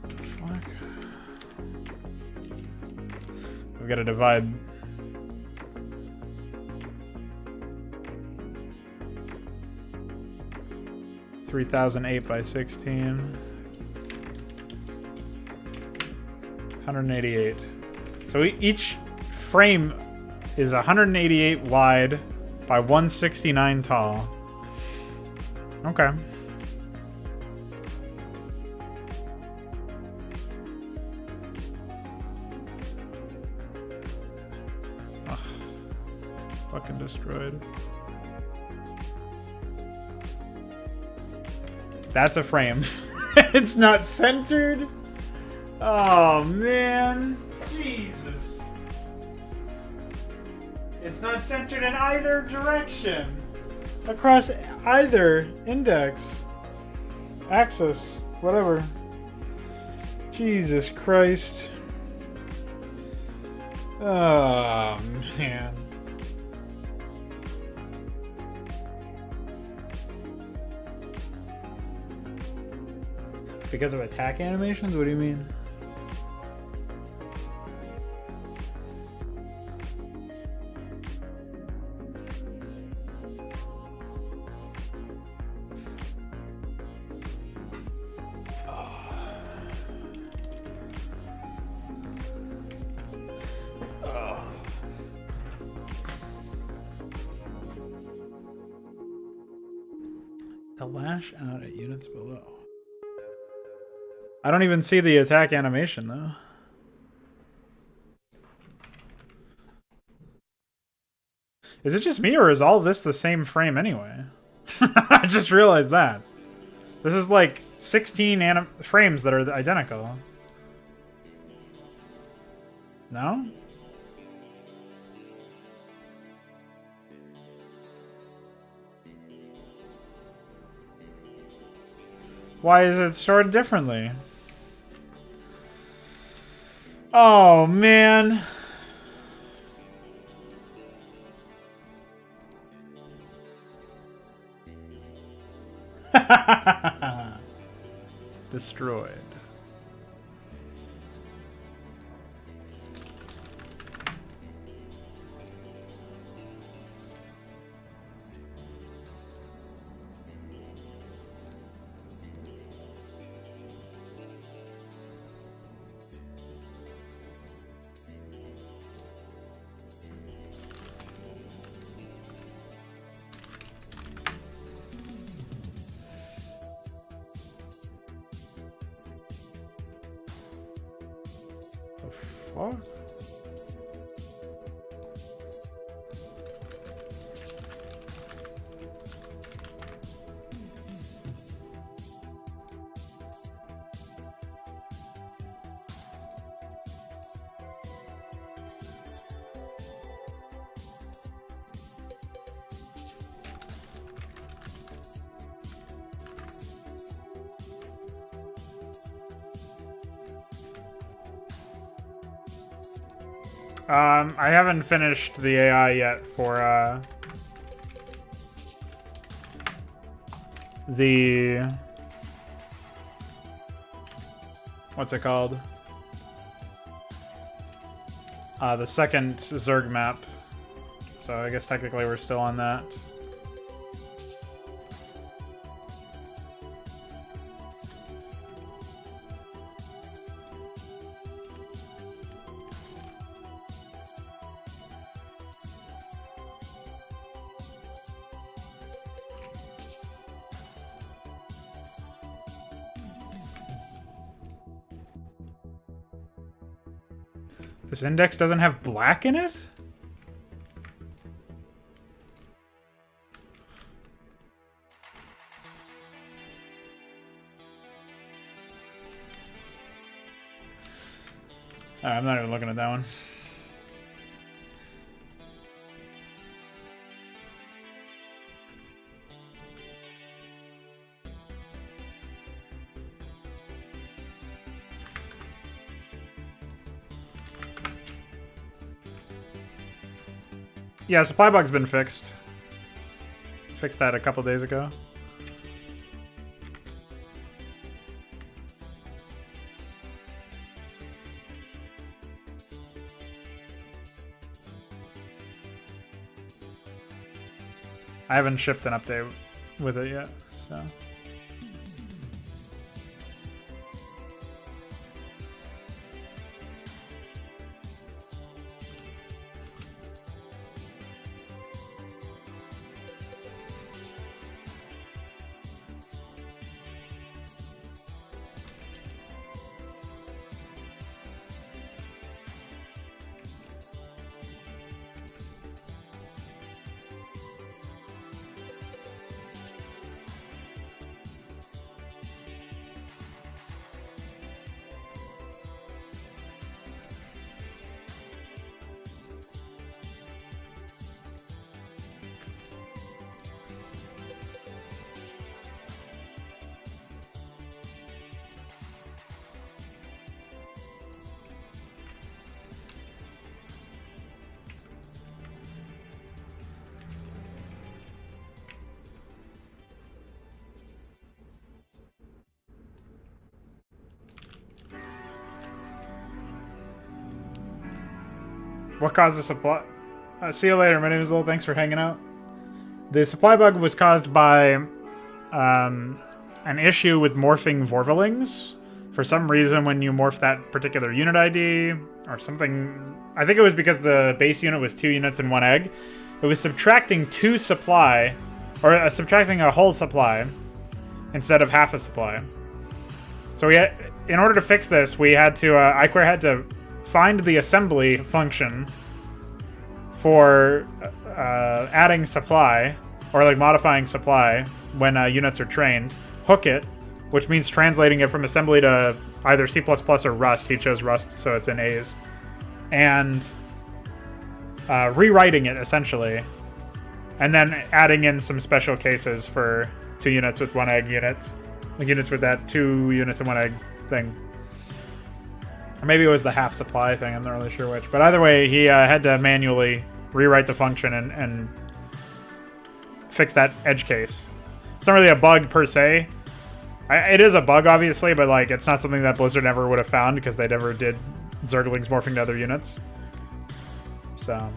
What the fuck? We've got to divide. $3,008 by 16. 188. So each frame is 188 wide by 169 tall. Okay. Ugh. Fucking destroyed. That's a frame. It's not centered. Oh, man. Jesus. It's not centered in either direction. Across either index. Axis. Whatever. Jesus Christ. Oh, man. It's because of attack animations? What do you mean? To lash out at units below. I don't even see the attack animation though. Is it just me or is all this the same frame anyway? I just realized that. This is like 16 frames that are identical. No? Why is it stored differently? Oh, man. Destroyed. fuck? I haven't finished the AI yet for the what's it called? The second Zerg map. So I guess technically we're still on that. This index doesn't have black in it? I'm not even looking at that one. Yeah, supply bug's been fixed. Fixed that a couple days ago. I haven't shipped an update with it yet, so. What caused the supply? See you later. My name is Lil. Thanks for hanging out. The supply bug was caused by an issue with morphing Vorvelings. For some reason, when you morph that particular unit ID or something, I think it was because the base unit was 2 units and 1 egg. It was subtracting 2 supply, or subtracting a whole supply instead of half a supply. So we had, in order to fix this, we had to iQuare had to find the assembly function for adding supply, or like modifying supply when units are trained, hook it, which means translating it from assembly to either C++ or Rust. He chose Rust, so it's in A's. And rewriting it, essentially. And then adding in some special cases for 2 units with 1 egg units. Like units with that 2 units and 1 egg thing. Or maybe it was the half supply thing, I'm not really sure which. But either way, he had to manually rewrite the function and fix that edge case. It's not really a bug per se. It is a bug, obviously, but like it's not something that Blizzard ever would have found because they never did Zerglings morphing to other units. So,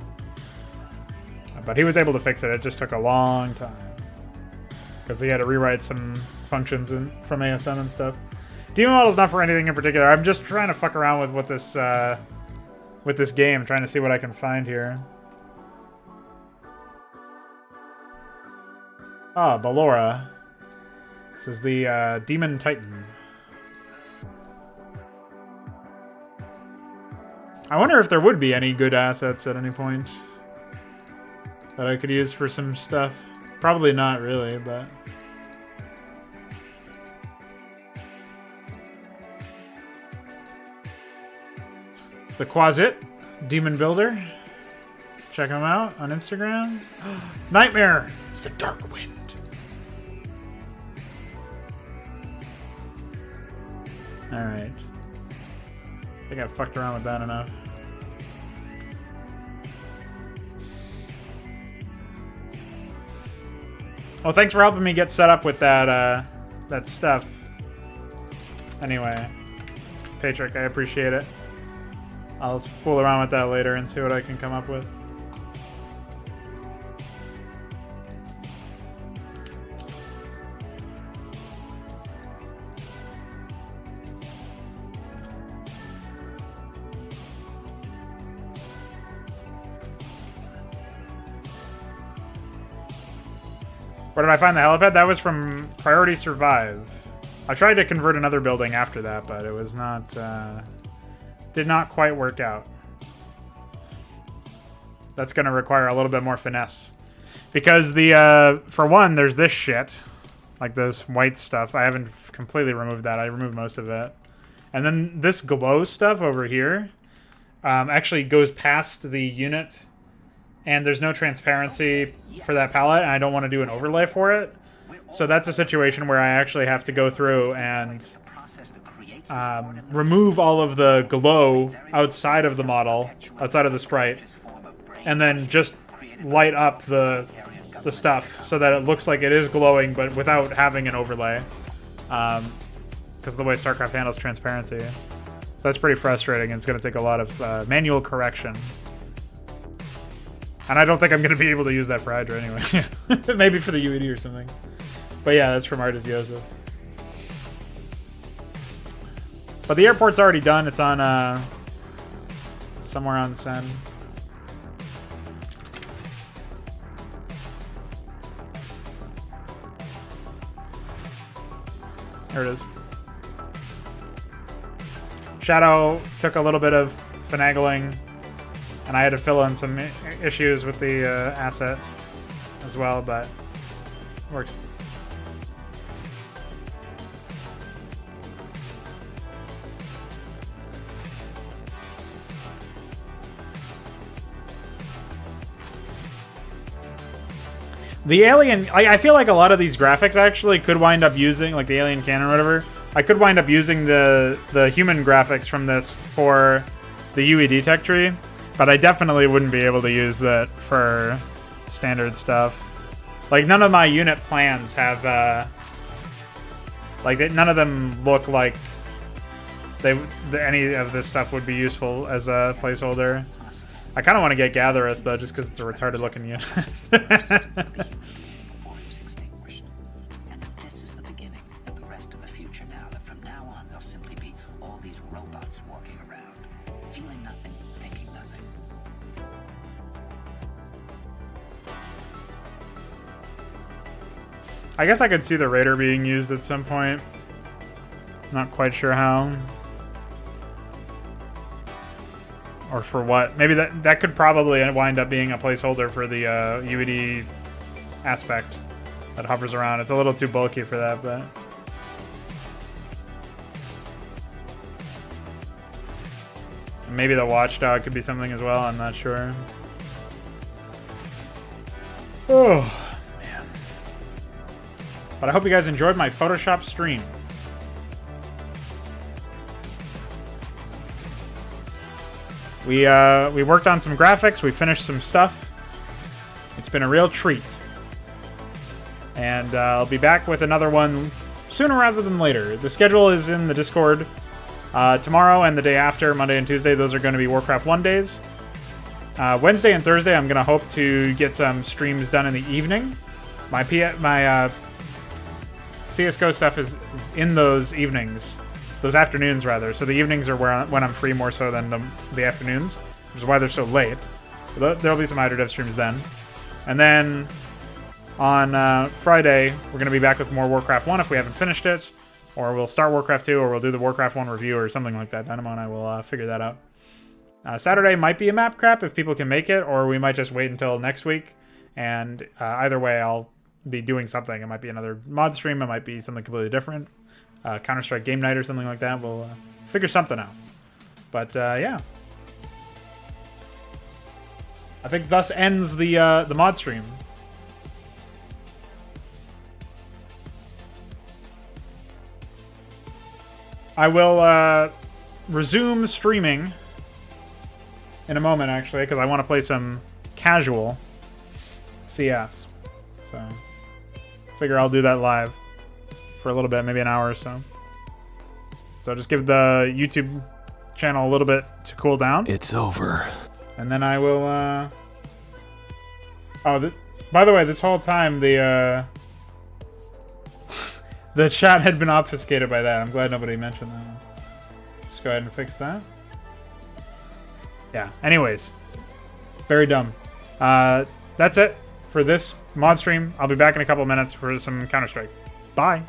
but he was able to fix it. It just took a long time because he had to rewrite some functions from ASM and stuff. Demon model's not for anything in particular. I'm just trying to fuck around with this game, trying to see what I can find here. Ah, Ballora. This is the Demon Titan. I wonder if there would be any good assets at any point that I could use for some stuff. Probably not really, but... The Quasit Demon Builder. Check him out on Instagram. Nightmare! It's the Dark Wind. Alright. I think I fucked around with that enough. Oh, thanks for helping me get set up with that that stuff. Anyway, Patrick, I appreciate it. I'll fool around with that later and see what I can come up with. Where did I find the helipad? That was from Priority Survive. I tried to convert another building after that, but it was not... did not quite work out. That's going to require a little bit more finesse. Because the... for one, there's this shit. Like this white stuff. I haven't completely removed that. I removed most of it. And then this glow stuff over here actually goes past the unit... And there's no transparency for that palette, and I don't want to do an overlay for it. So that's a situation where I actually have to go through and remove all of the glow outside of the model, outside of the sprite, and then just light up the stuff so that it looks like it is glowing, but without having an overlay. Because of the way StarCraft handles transparency. So that's pretty frustrating, and it's going to take a lot of manual correction. And I don't think I'm going to be able to use that for Hydra anyway. Maybe for the UED or something. But yeah, that's from Artist Joseph. But the airport's already done. It's on, somewhere on Sen. There it is. Shadow took a little bit of finagling. And I had to fill in some issues with the asset as well, but it works. The alien, I feel like a lot of these graphics actually could wind up using, like the alien cannon or whatever, I could wind up using the human graphics from this for the UED tech tree. But I definitely wouldn't be able to use that for standard stuff. Like, none of my unit plans have, none of them look like any of this stuff would be useful as a placeholder. I kind of want to get Gatherus, though, just because it's a retarded-looking unit. I guess I could see the Raider being used at some point. Not quite sure how. Or for what. Maybe that could probably wind up being a placeholder for the UED aspect that hovers around. It's a little too bulky for that, but... Maybe the Watchdog could be something as well, I'm not sure. Oh... But I hope you guys enjoyed my Photoshop stream. We worked on some graphics, we finished some stuff. It's been a real treat. And I'll be back with another one sooner rather than later. The schedule is in the Discord. Tomorrow and the day after, Monday and Tuesday, those are going to be Warcraft 1 days. Wednesday and Thursday, I'm going to hope to get some streams done in the evening. My CSGO stuff is in those evenings, those afternoons rather. So the evenings are when I'm free more so than the afternoons, which is why they're so late. There'll be some Hydra Dev streams then. And then on Friday, we're going to be back with more Warcraft 1 if we haven't finished it. Or we'll start Warcraft 2, or we'll do the Warcraft 1 review or something like that. Dynamo and I will figure that out. Saturday might be a map crap if people can make it, or we might just wait until next week. And either way, I'll be doing something. It might be another mod stream. It might be something completely different. Counter-Strike game night or something like that. We'll figure something out. But yeah. I think thus ends the mod stream. I will resume streaming in a moment, actually, because I want to play some casual CS. So, figure I'll do that live for a little bit, maybe an hour or so. So just give the YouTube channel a little bit to cool down. It's over. And then I will, by the way, this whole time, the chat had been obfuscated by that. I'm glad nobody mentioned that. Just go ahead and fix that. Yeah, anyways. Very dumb. That's it for this mod stream. I'll be back in a couple minutes for some Counter-Strike. Bye!